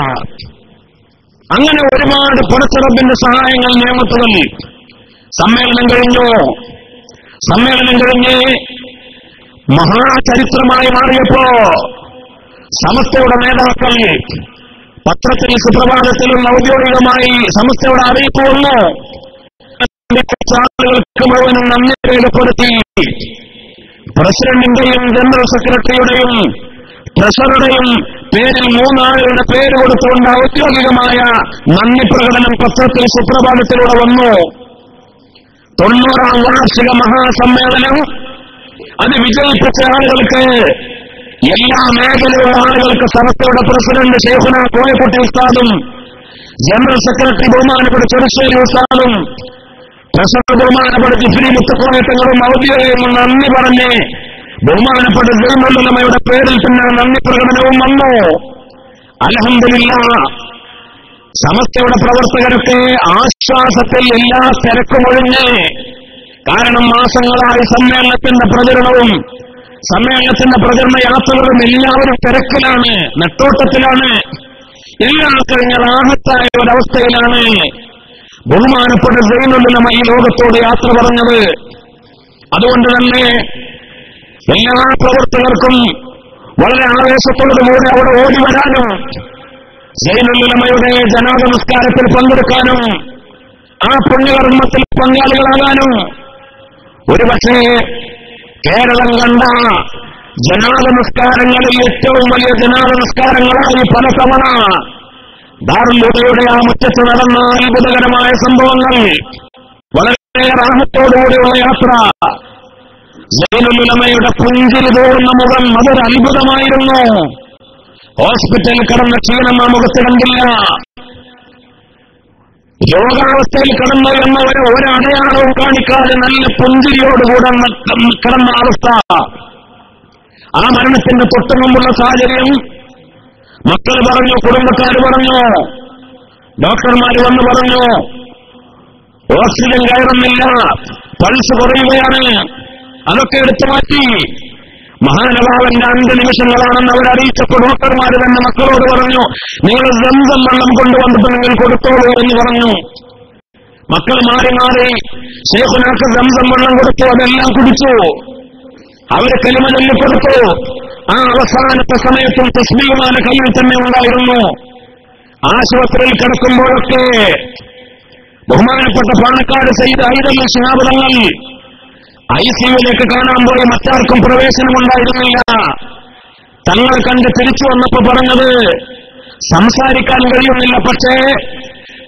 അങ്ങനെ ഒരുപാട് പടച്ചറബിന്റെ സഹായങ്ങൾ നിയമത്തുകൾ. സമ്മേളനം കഴിഞ്ഞ് മഹാചരിത്രമായി മാറിയപ്പോ സമസ്തയുടെ നേതാക്കൾ പത്രത്തിൽ സുപ്രഭാതത്തിലുള്ള ഔദ്യോഗികമായി സമസ്തയുടെ അറിയിപ്പ് വന്നു. ആളുകൾക്ക് മുഴുവനും നന്ദി രേഖപ്പെടുത്തി. പ്രസിഡന്റിന്റെയും ജനറൽ സെക്രട്ടറിയുടെയും ട്രഷററുടെയും പേരിൽ 3 ആളുകളുടെ പേര് കൊടുത്തുകൊണ്ട് ഔദ്യോഗികമായ നന്ദി പ്രകടനം പത്രത്തിൽ സുപ്രഭാതത്തിലൂടെ വന്നു. 90ാം വാർഷിക മഹാസമ്മേളനം അത് വിജയിപ്പിച്ച ആളുകൾക്ക്, എല്ലാ മേഖലയിലുള്ള ആളുകൾക്ക് സമസ്തയുടെ പ്രസിഡന്റ് ശൈഖുന കോയക്കുട്ടി ഉസ്താദും ജനറൽ സെക്രട്ടറി ബഹുമാനപ്പെട്ട ചെറുശ്ശേരി ഉസ്താദും ട്രഷറർ ബഹുമാനപ്പെട്ട ജിഫ്രി മുത്തക്കോയത്തങ്ങളും ഔദ്യോഗികമായി നന്ദി പറഞ്ഞ് ബഹുമാനപ്പെട്ട സൈനുൽ ഉലമയുടെ പേരിൽ തന്നെ നന്ദി പ്രകടനവും വന്നു. അൽഹംദുലില്ലാഹ്, സമസ്തയുടെ പ്രവർത്തകരൊക്കെ ആശ്വാസത്തിൽ എല്ലാ തിരക്കുമൊഴിഞ്ഞ്. കാരണം മാസങ്ങളായി സമ്മേളനത്തിന്റെ പ്രചരണവും സമ്മേളനത്തിന്റെ പ്രചരണ യാത്രകളും എല്ലാവരും തിരക്കിലാണ്, നെട്ടോട്ടത്തിലാണ്. എല്ലാം കഴിഞ്ഞ റാഹത്തായ ഒരവസ്ഥയിലാണ് ബഹുമാനപ്പെട്ട സൈനുൽ ഉലമ ഈ ലോകത്തോട് യാത്ര പറഞ്ഞത്. അതുകൊണ്ട് തന്നെ എല്ലാ പ്രവർത്തകർക്കും വളരെ ആവേശത്തോടുകൂടി അവിടെ ഓടി വരാനും സൈനുൽ ഉലമയുടെ ജനാസ നമസ്കാരത്തിൽ പങ്കെടുക്കാനും ആ പുണ്യകർമ്മത്തിൽ പങ്കാളികളാകാനും, ഒരുപക്ഷേ കേരളം കണ്ട ജനാസ നമസ്കാരങ്ങളിൽ ഏറ്റവും വലിയ ജനാസ നമസ്കാരങ്ങളായി പല തവണ ദാറുൽ ഹുദയുടെ ആ മുറ്റത്ത് നടന്ന അത്ഭുതകരമായ സംഭവങ്ങൾ, വളരെ റാഹത്തോടുകൂടിയുള്ള യാത്ര, സൈനുൽ ഉലമയുടെ പുഞ്ചിരി തോന്നുന്ന മുഖം അതൊരു അത്ഭുതമായിരുന്നു. ഹോസ്പിറ്റലിൽ കിടന്ന ക്ഷീണം ആ മുഖത്ത് കണ്ടില്ല. രോഗാവസ്ഥയിൽ കിടന്നു എന്ന ഒരടയാളവും കാണിക്കാതെ നല്ല പുഞ്ചിരിയോടുകൂടെ കിടന്ന അവസ്ഥ. ആ മരണത്തിന്റെ തൊട്ടു മുമ്പുള്ള സാഹചര്യം മക്കൾ പറഞ്ഞു, കുടുംബക്കാർ പറഞ്ഞു, ഡോക്ടർമാർ വന്ന് പറഞ്ഞു, ഓക്സിജൻ കയറുന്നില്ല, പൾസ് കുറയുകയാണ്. അതൊക്കെ എടുത്തു മാറ്റി. മഹാനഭാവന്റെ 5 നിമിഷങ്ങളാണെന്ന് അവരറിയിച്ചപ്പോൾ ഡോക്ടർമാർ തന്നെ മക്കളോട് പറഞ്ഞു, നിങ്ങൾ സംസം വെള്ളം കൊണ്ടുവന്നിട്ട് നിങ്ങൾ കൊടുത്തോളൂ എന്ന് പറഞ്ഞു. മക്കൾ മാറി മാറി ശൈഖുനാക്ക് സംസം വെള്ളം കൊടുത്തു. അതെല്ലാം കുടിച്ചു. അവര് കലിമ ചൊല്ലിക്കൊടുത്തു. ആ അവസാനത്തെ സമയത്തും തസ്ബീഹുമാല കയ്യിൽ തന്നെ ഉണ്ടായിരുന്നു. ആശുപത്രിയിൽ കിടക്കുമ്പോഴൊക്കെ ബഹുമാനപ്പെട്ട പാണക്കാട് സയ്യിദ് ഹൈദരലി ശിഹാബ് തങ്ങൾ ICUവിലേക്ക് കാണാൻ പോയി. മറ്റാർക്കും പ്രവേശനമുണ്ടായിരുന്നില്ല. തങ്ങൾ കണ്ട് തിരിച്ചു വന്നപ്പോ പറഞ്ഞത്, സംസാരിക്കാൻ കഴിയുന്നില്ല, പക്ഷേ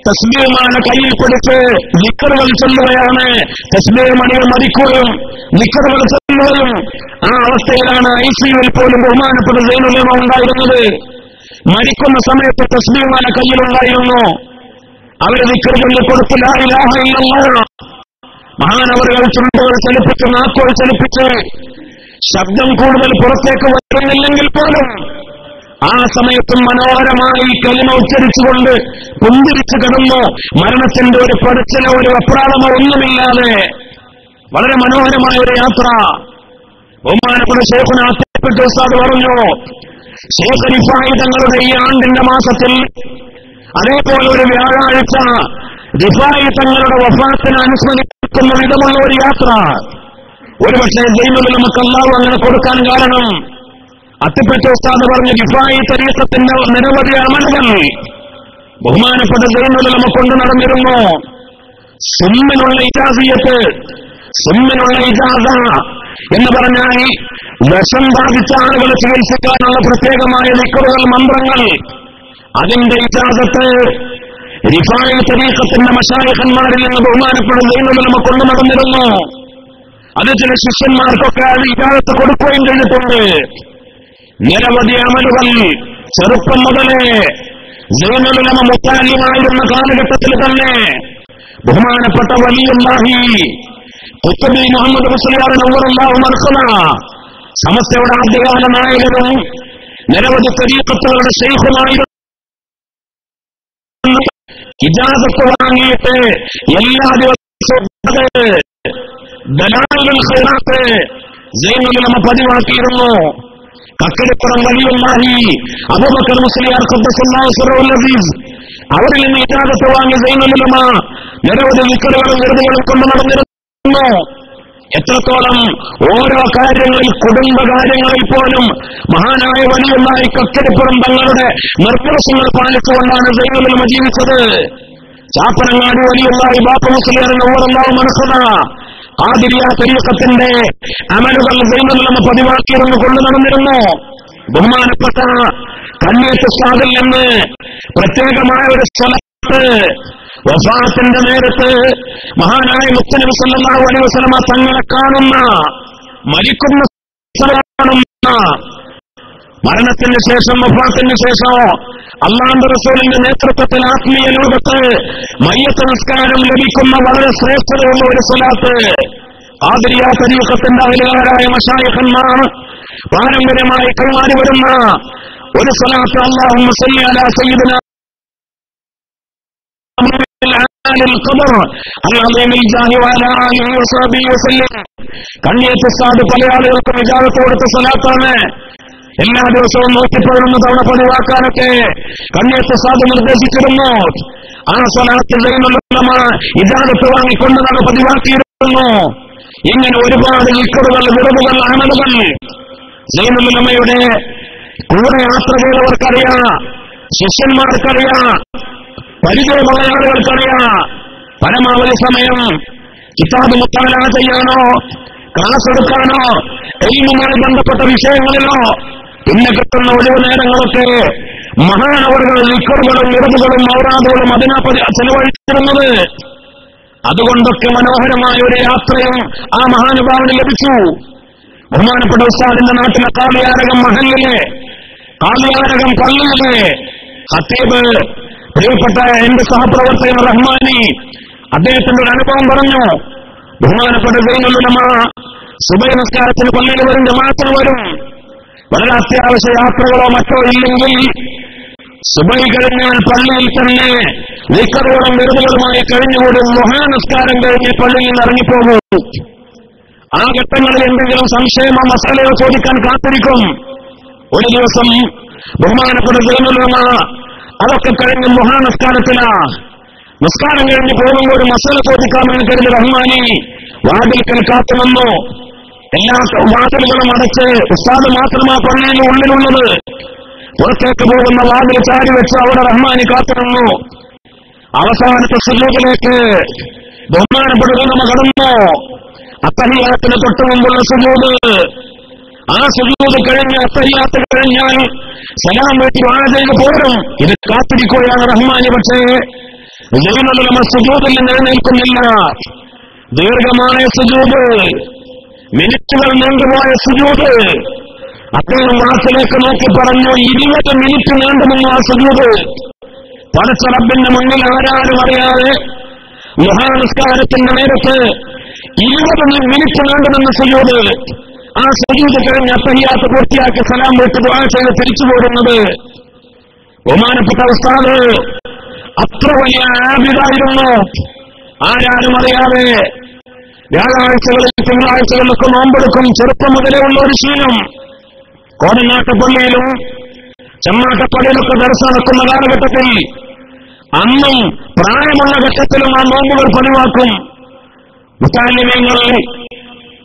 തസ്ബീഹുമാല കയ്യിൽ പിടിച്ച് ദിക്റുകൾ ചൊല്ലുകയാണ്. തസ്ബീഹ് മണികൾ മതിക്കുകയും ദിക്റുകൾ ചൊല്ലുകയും ആ അവസ്ഥയിലാണ് ICUവിൽ പോലും ബഹുമാനപ്പെട്ട സൈനുൽ ഉലമ ഉണ്ടായിരുന്നത്. മരിക്കുന്ന സമയത്ത് തസ്ബീഹുമാല കയ്യിലുണ്ടായിരുന്നു. അവര് ദിക്റ് ചൊല്ലിക്കൊടുത്തു, ലാ ഇലാഹ ഇല്ലല്ലാഹ്. മഹാനവറുകൾ ചുണ്ടുകൾ ചലിപ്പിച്ച്, നാക്കുകൾ ചലിപ്പിച്ച്, ശബ്ദം കൂടുതൽ പുറത്തേക്ക് വരുന്നില്ലെങ്കിൽ പോലും ആ സമയത്തും മനോഹരമായി കലിമ ഉച്ചരിച്ചുകൊണ്ട് പുഞ്ചിരിച്ചു കിടന്നു. മരണത്തിന്റെ ഒരു പടച്ചിലോ ഒരു അപ്രാളമോ ഒന്നുമില്ലാതെ വളരെ മനോഹരമായ ഒരു യാത്ര. ബഹുമാനപ്പെട്ട ശൈഖുന ആത്തിഫ ഉസ്താദ് പറഞ്ഞു, ശൈഖ് റിഫായി തങ്ങളുടെ ഈ ആണ്ടിന്റെ മാസത്തിൽ അതേപോലെ ഒരു വ്യാഴാഴ്ച റിഫായി തങ്ങളുടെ വഫാത്തിനെ അനുസ്മരിക്കുന്ന വിധമുള്ള ഒരു യാത്ര ഒരുപക്ഷെ സൈനുൽ ഉലമക്ക് അല്ലാഹു അങ്ങനെ കൊടുക്കാൻ കാരണം, അത്തിപ്പറ്റ ഉസ്താദ് പറഞ്ഞ റിഫായി തരീഖത്തിന്റെ നിരവധി അമലുകൾ ബഹുമാനപ്പെട്ട സൈനുൽ ഉലമ കൊണ്ട് നടന്നിരുന്നു. സുമ്മിനുള്ള ഇജാസിയത്ത്, സുമ്മിനുള്ള ഇജാസ എന്ന് പറഞ്ഞാൽ വിഷം ബാധിച്ച ആളുകളെ ചികിത്സിക്കാനുള്ള പ്രത്യേകമായ ദിക്റുകൾ, മന്ത്രങ്ങൾ, അതിന്റെ ഇജാസത്ത് റിഫായി തരീഖത്തിന്റെ മശായിഖന്മാരിൽ നിന്ന് ബഹുമാനപ്പെട്ട സൈനുൽ ഉലമ കൊണ്ടു നടന്നിരുന്നു. അത് ചില ശിഷ്യന്മാർക്കൊക്കെ അത് ഇജാസത്ത് കൊടുക്കുകയും ചെയ്തിട്ടുണ്ട്. നിരവധി അമലുകൾ ചെറുപ്പം മുതലേ സൈനുൽ ഉലമ മുത്താലിമായിരുന്ന കാലഘട്ടത്തിൽ തന്നെ ബഹുമാനപ്പെട്ട വലിയുല്ലാഹി ഖുത്ബി മുഹമ്മദ് മുസ്ലിയാർ നവ്വറല്ലാഹു മർഖദ സമസ്തയുടെ ആദ്യകാല നായകനും നിരവധി തരീഖത്തുകളുടെ ശൈഖുമായിരുന്നു. ഇജാസത്ത് വാങ്ങിയിട്ട് എല്ലാ ദിവസവും ദലാലുൽ ഖൈറാത്ത് സൈനുൽ ഉലമ പതിവാക്കിയിരുന്നു. കക്കടിപ്പുറം വലിയുള്ളാഹി അബൂബക്കർ മുസ്ലിയാർ ഖദ്ദസല്ലാഹു സിറഹുൽ അസീസ് അവരിൽ നിന്ന് ഇജാസത്ത് വാങ്ങിയ സൈനുൽ ഉലമ നിരവധി വിക്കറുകളും വെറുതുകളും കൊണ്ട് നടന്നിരുന്നു. എത്രത്തോളം ഓരോ കാര്യങ്ങളിൽ, കുടുംബകാര്യങ്ങളിൽ പോലും മഹാനായ വലിയുള്ളാഹി കക്കടിപ്പുറം തങ്ങളുടെ നിർദ്ദേശങ്ങൾ പാലിച്ചുകൊണ്ടാണ് സൈനുൽ ഉലമ ജീവിച്ചത്. ചാപ്പനങ്ങാടി വലിയുള്ളാഹി ബാപ്പ മുസ്ലിയാറിന്റെ ഓരോ മനസ്സത ഖാദിരിയ തരീഖത്തിന്റെ അമലുകൾ സൈനുൽ ഉലമ പതിവാക്കിയിരുന്നു കൊണ്ടു നടന്നിരുന്നു. ബഹുമാനപ്പെട്ട കണ്ണിയത്ത് ഉസ്താദിൽ നിന്ന് പ്രത്യേകമായ ഒരു സ്വലാത്ത് വഫാത്തിന്റെ നേരത്ത് മഹാനായ മുത്തനബി സല്ലല്ലാഹു അലൈഹി വസല്ലമ തങ്ങളെ കാണുന്ന, മരിക്കുന്ന കാണുന്ന, മരണത്തിന് ശേഷം വഫാത്തിന് ശേഷം അല്ലാഹുവിന്റെ റസൂലിന്റെ നേതൃത്വത്തിൽ ആത്മീയ ലോകത്ത് മയ്യത്ത് നിസ്കാരം ലഭിക്കുന്ന വളരെ ശ്രേഷ്ഠതയുള്ള ഒരു സ്വലാത്ത് ഖാദിരിയ തരീഖത്തിന്റെ അഹ്ലുകാരായ മശായിഖന്മാർ പാരമ്പര്യമായി കൈമാറി വരുന്ന ഒരു സ്വലാത്ത്. അല്ലാഹുമ്മ സല്ലി അലാ സയ്യിദിനാ കണ്ണിയത്ത് ഉസ്താദ് പല ആളുകൾക്കും ഇജാസത്ത് കൊടുത്ത സ്വലാത്താണ്. എല്ലാ ദിവസവും 111 തവണ പതിവാക്കാനൊക്കെ കണ്ണിയത്ത് ഉസ്താദ് നിർദ്ദേശിച്ചിരുന്നു. ആ സ്വലാത്ത് സൈനുൽ ഉലമ ഇജാസത്ത് വാങ്ങിക്കൊണ്ടതാണ് പതിവാക്കിയിരുന്നു. ഇങ്ങനെ ഒരുപാട് വിക്കറുകൾ, വിറവുകൾ, അമലുകൾ സൈനുൽ ഉലമയുടെ കൂടെ യാത്ര ചെയ്തവർക്കറിയാം, ശിഷ്യന്മാർക്കറിയാം, പരിചയമുള്ള ആളുകൾക്കറിയാം. പരമാവധി സമയം കിതാബ് മുത്താല ചെയ്യാനോ ക്ലാസ് എടുക്കാനോ ഇൽമുമായി ബന്ധപ്പെട്ട വിഷയങ്ങളിലോ പിന്നെ കിട്ടുന്ന ഒഴിവ് നേരങ്ങളൊക്കെ മഹാനവറുകൾ വിക്കറുകളും വിറവുകളും ഔറാദുകളും അതിനാ ചെലവഴിച്ചിരുന്നത്. അതുകൊണ്ടൊക്കെ മനോഹരമായ ഒരു യാത്രയും ആ മഹാനുഭാവന് ലഭിച്ചു. ബഹുമാനപ്പെട്ട ഉസ്താദിന്റെ നാട്ടിലെ കാളിയാരകം മഹലിലെ, കാളിയാരകം പള്ളിയിലെ ഖത്തീബ് പ്രിയപ്പെട്ട എന്റെ സഹപ്രവർത്തകൻ റഹ്മാനി അദ്ദേഹത്തിന്റെ ഒരു അനുഭവം പറഞ്ഞു. ബഹുമാനപ്പെട്ട സൈനുൽ ഉലമ സുബഹി നിസ്കാരത്തിന് പള്ളിയിൽ വരും, ജമാഅത്തിന് വരും. വളരെ അത്യാവശ്യ യാത്രകളോ മറ്റോ ഇല്ലെങ്കിൽ സുബഹി കഴിഞ്ഞാൽ പള്ളിയിൽ തന്നെ വിക്കറുകളും വെറുതുകളുമായി കഴിഞ്ഞുകൂടും. മഹാനിസ്കാരം കഴിഞ്ഞ് പള്ളിയിൽ നിന്ന് ഇറങ്ങിപ്പോകും. ആ ഘട്ടങ്ങളിൽ എന്തെങ്കിലും സംശയമോ മസാലയോ ചോദിക്കാൻ കാത്തിരിക്കും. ഒരു ദിവസം ബഹുമാനപ്പെട്ട സൈനുൽ ഉലമ അതൊക്കെ കഴിഞ്ഞ് മഹാനിസ്കാരത്തിലാ. നിസ്കാരം കഴിഞ്ഞ് പോകുമ്പോൾ ഒരു മസാല ചോദിക്കാമെന്ന് കരുതി റഹ്മാനി വാതിൽക്കൽ കാത്തു നിന്നു. എല്ലാ വാതിലുകളും അടച്ച് ഉസ്താദ് മാത്രമാ പള്ളിയിൽ ഉള്ളിലുള്ളത്. പുറത്തേക്ക് പോകുന്ന വാതിൽ ചാരി വെച്ച് അവിടെ റഹ്മാനി കാത്തു നിന്നു. അവസാനത്തെ സുജൂദിലേക്ക് ബഹുമാനപ്പെട്ട ഉലമ കടന്നു. അത്തഹിയ്യാത്തിന് തൊട്ടു മുമ്പുള്ള സുജൂദ്. ആ സുജൂദ് കഴിഞ്ഞ് അത്തഹിയ്യാത്ത് കഴിഞ്ഞാൽ സലാം വീട്ടി ദുആ ചെയ്ത് പോരും. ഇത് കാത്തിരിക്കുകയാണ് റഹ്മാനി. പക്ഷേ സൈനുൽ ഉലമ സുജൂദിൽ നിന്ന് എഴുന്നേൽക്കുന്നില്ല. ദീർഘമായ സുജൂദ്, മിനിറ്റുകൾ നീണ്ടുപോയ സുജൂദ്. അദ്ദേഹം വാക്കിലേക്ക് നോക്കി പറഞ്ഞു, 20 മിനിറ്റ് നീണ്ടുനിന്നു ആ സുജൂദ്. പടച്ച റബ്ബിന്റെ മുന്നിൽ ആരാരും അറിയാതെ മഹാനിസ്കാരത്തിന്റെ നേരത്ത് 20 മിനിറ്റ് നീണ്ടുനിന്ന സുജൂദ്. ആ സുജൂദ് കഴിഞ്ഞ് അത്തഹിയ്യാത്ത് പൂർത്തിയാക്കി സലാം വീട്ടി ദുആ ചെയ്ത് തിരിച്ചു പോരുന്നത്. ബഹുമാനപ്പെട്ട ഉസ്താദ് അത്ര വലിയ ആബിദായിരുന്നു. ആരാരും അറിയാതെ വ്യാഴാഴ്ചകളിൽ തിങ്കളാഴ്ചകളിലൊക്കെ നോമ്പെടുക്കും. ചെറുപ്പം മുതലേ ഉള്ള ഒരു ശീലം. കോടനാട്ടുപള്ളിയിലും ചെമ്മാട്ടപ്പള്ളിയിലൊക്കെ ദർശനം നടക്കുന്ന കാലഘട്ടത്തിൽ അന്നും പ്രായമുള്ള ഘട്ടത്തിലും ആ നോമ്പുകൾ പതിവാക്കും. മുത്താലിമീങ്ങൾ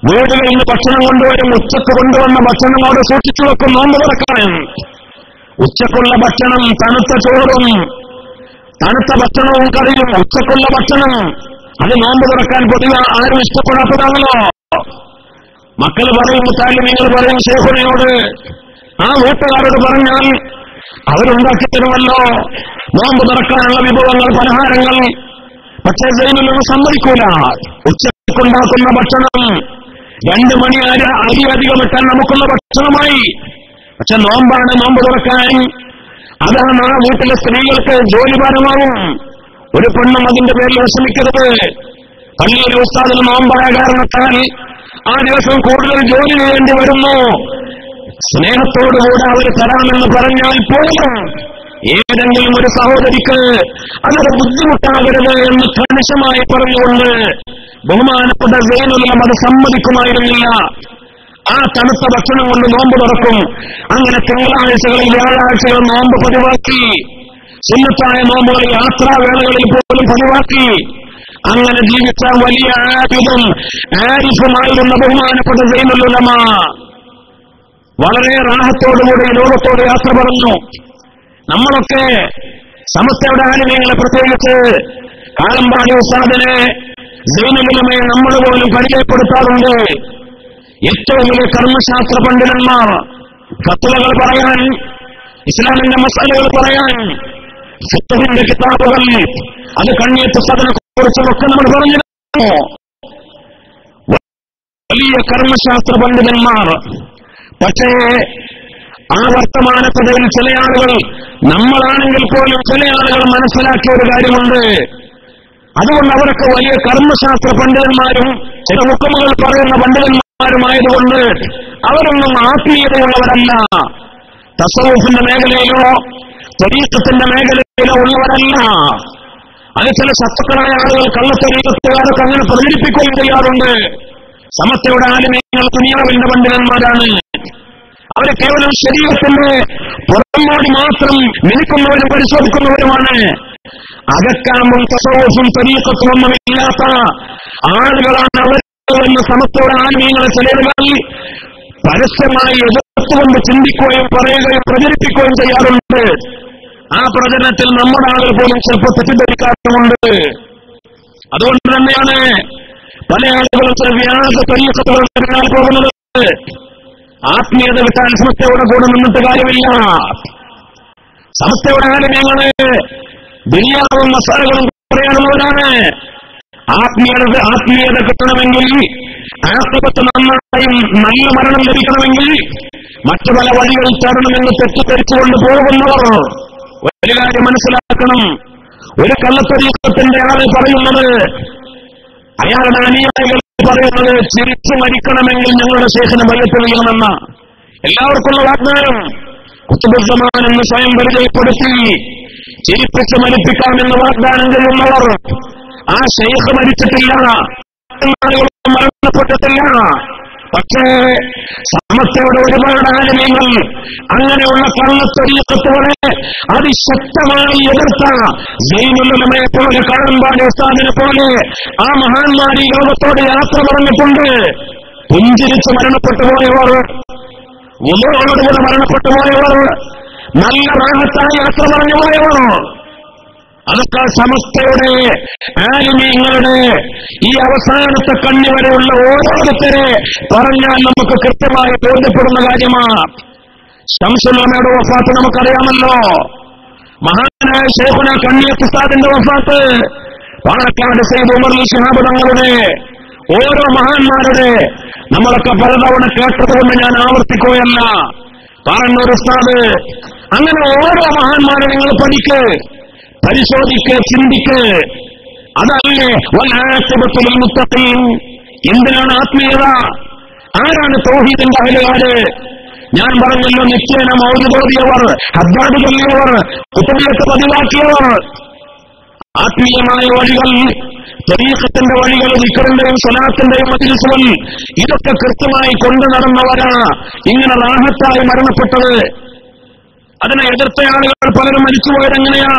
വീടുകളിൽ നിന്ന് ഭക്ഷണം കൊണ്ടുവരും. ഉച്ചക്ക് കൊണ്ടുവന്ന ഭക്ഷണം അവിടെ സൂക്ഷിച്ചു വെക്കും നോമ്പ് തുറക്കാൻ. ഉച്ചക്കുള്ള ഭക്ഷണം തണുത്ത ചോറും തണുത്ത ഭക്ഷണവും കറിയും. ഉച്ചക്കുള്ള ഭക്ഷണം അത് നോമ്പ് തുറക്കാൻ പൊതുവെ ആരും ഇഷ്ടപ്പെടാത്തതാണല്ലോ. മക്കൾ പറയും, മുത്താലിമീങ്ങൾ പറയും ശേഖുനയോട്, ആ വീട്ടുകാരോട് പറഞ്ഞാൽ അവരുണ്ടാക്കി തരുമല്ലോ നോമ്പ് തുറക്കാനുള്ള വിഭവങ്ങൾ, പലഹാരങ്ങൾ. പക്ഷേ സൈനുൽ ഉലമ സമ്മതിക്കൂല. ഉച്ചക്കുണ്ടാക്കുന്ന ഭക്ഷണം 2 മണി അരി അധികം ഇട്ടാൽ നമുക്കുള്ള ഭക്ഷണമായി. പക്ഷെ നോമ്പാണ്, നോമ്പ് തുറക്കാൻ. അതാണ് ആ വീട്ടിലെ സ്ത്രീകൾക്ക് ജോലിഭാരമാവും. ഒരു പെണ്ണും അതിന്റെ പേരിൽ വിഷമിക്കരുത്. പള്ളിയിലെ ഉസ്താദിന് നോമ്പായ കാരണത്താൽ ആ ദിവസം കൂടുതൽ ജോലി ചെയ്യേണ്ടി വരുന്നു. സ്നേഹത്തോടുകൂടെ അവർ തരാമെന്ന് പറഞ്ഞാൽ പോലും ഏതെങ്കിലും ഒരു സഹോദരിക്ക് അതൊരു ബുദ്ധിമുട്ടാകരുത് എന്ന് കണിശമായി പറഞ്ഞുകൊണ്ട് ബഹുമാനപ്പെട്ട സൈനുൽ ഉലമ അത് സമ്മതിക്കുമായിരുന്നില്ല. ആ തണുത്ത ഭക്ഷണം കൊണ്ട് നോമ്പ് തുറക്കും. അങ്ങനെ തിങ്കളാഴ്ചകളിൽ വ്യാഴാഴ്ചകൾ നോമ്പ് പതിവാക്കി. സുന്നത്തായ നോമ്പുകൾ യാത്രാവേളകളിൽ പോലും പതിവാക്കി. അങ്ങനെ ജീവിച്ച വലിയ ആബിദും ആരിഫുമായിരുന്ന ബഹുമാനപ്പെട്ട സൈനുൽ ഉലമ വളരെ റാഹത്തോടുകൂടി ലോകത്തോട് യാത്ര പറഞ്ഞു. നമ്മളൊക്കെ സമസ്തയുടെ ആലിമീങ്ങളെ, പ്രത്യേകിച്ച് കാളമ്പാടി ഉസ്താദിനെ, സൈനുൽ ഉലമയെ നമ്മൾ പോലും പരിചയപ്പെടുത്താറുണ്ട്. ഏറ്റവും വലിയ കർമ്മശാസ്ത്ര പണ്ഡിതന്മാർ, ഫത്വകൾ പറയാൻ, ഇസ്ലാമിന്റെ മസാലകൾ പറയാൻ, ഫിഖ്ഹിന്റെ കിതാബുകൾ, അത് കണ്ണിയത്ത് സദനെ കുറിച്ചൊക്കെ നമ്മൾ പറഞ്ഞിരുന്നു. വലിയ കർമ്മശാസ്ത്ര പണ്ഡിതന്മാർ. പക്ഷേ ആ വർത്തമാനപ്പതയിൽ ചില ആളുകൾ, നമ്മളാണെങ്കിൽ പോലും ചില ആളുകൾ മനസ്സിലാക്കിയ ഒരു കാര്യമുണ്ട്. അതുകൊണ്ട് അവരൊക്കെ വലിയ കർമ്മശാസ്ത്ര പണ്ഡിതന്മാരും ചില ഹുക്കുമുകൾ പറയുന്ന പണ്ഡിതന്മാരുമായതുകൊണ്ട് അവരൊന്നും ആത്മീയതയുള്ളവരല്ല. തസവൂഫിന്റെ മേഖലയിലോ ത്വരീഖത്തിന്റെ മേഖലയിലോ ഉള്ളവരല്ല. അത് ചില ശത്രുക്കളായ ആളുകൾ, കള്ളത്വരീഖത്തുകാരൊക്കെ അങ്ങനെ പ്രചരിപ്പിക്കുകയും ചെയ്യാറുണ്ട്. സമസ്തയുടെ ആലിമീങ്ങൾ ദുനിയാവിന്റെ പണ്ഡിതന്മാരാണ്. അവരെ കേവലം ശരീരത്തിന്റെ പുറമോടി മാത്രം മിനിക്കുന്നവരും പരിശോധിക്കുന്നവരുമാണ്. അകക്കാമ്പും തസവൂഫും ത്വരീഖത്തും ഒന്നുമില്ലാത്ത ആളുകളാണ് അവരെന്ന് സമസ്തയുടെ ആലിമീങ്ങളെ ചിലരുകൾ പരസ്യമായി എതിർത്തുകൊണ്ട് ചിന്തിക്കുകയും പറയുകയും പ്രചരിപ്പിക്കുകയും ചെയ്യാറുണ്ട്. ആ പ്രചരണത്തിൽ നമ്മുടെ ആളുകൾ പോലും ചിലപ്പോൾ തെറ്റിദ്ധരിക്കാറുമുണ്ട്. അതുകൊണ്ട് തന്നെയാണ് പല ആളുകളും ചില വ്യാജ ത്വരീഖത്തുകളുടെ പിന്നാലെ പോകുന്നത്. ആത്മീയത വിട്ടാൽ സമസ്തയുടെ കൂടെ നിന്നിട്ട് കാര്യമില്ല. സമസ്തയുടെ ആലിമീങ്ങളെ ദുനിയാവും മസാലകളും പറയാനുള്ളവരാണ്. ആത്മീയത കിട്ടണമെങ്കിൽ, ആഖിബത്ത് നന്നായും നല്ല മരണം ലഭിക്കണമെങ്കിൽ മറ്റു പല വഴികൾ തേടണമെന്ന് തെറ്റിദ്ധരിച്ചുകൊണ്ട് പോകുന്നവർ ഒരു കാര്യം മനസ്സിലാക്കണം. ഒരു കള്ളത്വരീഖത്തിന്റെ ആള് പറയുന്നത്, അയാളുടെ അനുയായികൾ പറയുന്നത്, ചിരിച്ചു മരിക്കണമെങ്കിൽ ഞങ്ങളുടെ ശേഖന ബയ്യത്ത് ചെയ്യണമെന്ന എല്ലാവർക്കുള്ള വാഗ്ദാനം. ഖുത്ബുസ്സമാൻ എന്ന് സ്വയം പരിചയപ്പെടുത്തി ചിരിപ്പിച്ച് മരിപ്പിക്കാമെന്ന് വാഗ്ദാനം ചെയ്യുന്നവർ, ആ ശൈഖ് മരിച്ചിട്ടില്ല, മരണപ്പെട്ടിട്ടില്ല. പക്ഷേ സമസ്തയുടെ ഒരുപാട് ആലിമീങ്ങൾ അങ്ങനെയുള്ള കള്ളത്വരീഖത്തുകളെ അതിശക്തമായി എതിർത്ത സൈനുൽ ഉലമയെ പോലെ, കാളമ്പാടി ഉസ്താദിനെ പോലെ ആ മഹാന്മാർ ഈ ലോകത്തോട് യാത്ര പറഞ്ഞിട്ടുണ്ട്. പുഞ്ചിരിച്ച് മരണപ്പെട്ടു പോയവർ, ഉമറോടുകൂടെ മരണപ്പെട്ടു പോയവർ, നല്ല റാഹത്തായി യാത്ര പറഞ്ഞു പോയവർ, അതൊക്കെ സമസ്തയുടെ ആലിമീങ്ങളുടെ ഈ അവസാനത്തെ കണ്ണി വരെയുള്ള ഓരോരുത്തരെ പറഞ്ഞാൽ നമുക്ക് കൃത്യമായി ബോധ്യപ്പെടുന്ന കാര്യമാണ്. ശംസുൽ ഉലമയുടെ വഫാത്ത് നമുക്കറിയാമല്ലോ. മഹാനായ ശൈഖുന കണ്ണിയത്ത് ഉസ്താദിന്റെ വഫാത്ത്, പാണക്കാട് സയ്യിദ് ഉമർ ശിഹാബ് തങ്ങളുടെ, ഓരോ മഹാന്മാരുടെ നമ്മളൊക്കെ പലതവണ കേട്ടതുകൊണ്ട് ഞാൻ ആവർത്തിക്കുകയല്ല. പാറന്നൂർ ഉസ്താദ്, അങ്ങനെ ഓരോ മഹാന്മാരെ നിങ്ങൾ പഠിക്ക്, പരിശോധിക്ക്, ചിന്തിക്ക്. അതല്ലേ വൽആഖിബത്തുൽ മുത്തഖീൻ. എന്തിനാണ് ആത്മീയത? ആരാണ് തൗഹീദിന്റെ അഹ്ലുകാര്? ഞാൻ പറഞ്ഞല്ലോ, നിത്യേന മൗലിദ് ഓതിയവർ, ഹദ്ദാദ് ചൊല്ലിയവർ, ഖുതുബിയത്ത് പതിവാക്കിയവർ, ആത്മീയമായ വഴികൾ, ത്വരീഖത്തിന്റെ വഴികൾ, ദിക്റിന്റെയും സ്വലാത്തിന്റെയും മജ്ലിസുകൾ, ഇതൊക്കെ കൃത്യമായി കൊണ്ടു നടന്നവരാ ഇങ്ങനെ റാഹത്തായി മരണപ്പെട്ടത്. അതിനെ എതിർത്ത ആളുകൾ പലരും മരിച്ചുപോയത് എങ്ങനെയാ?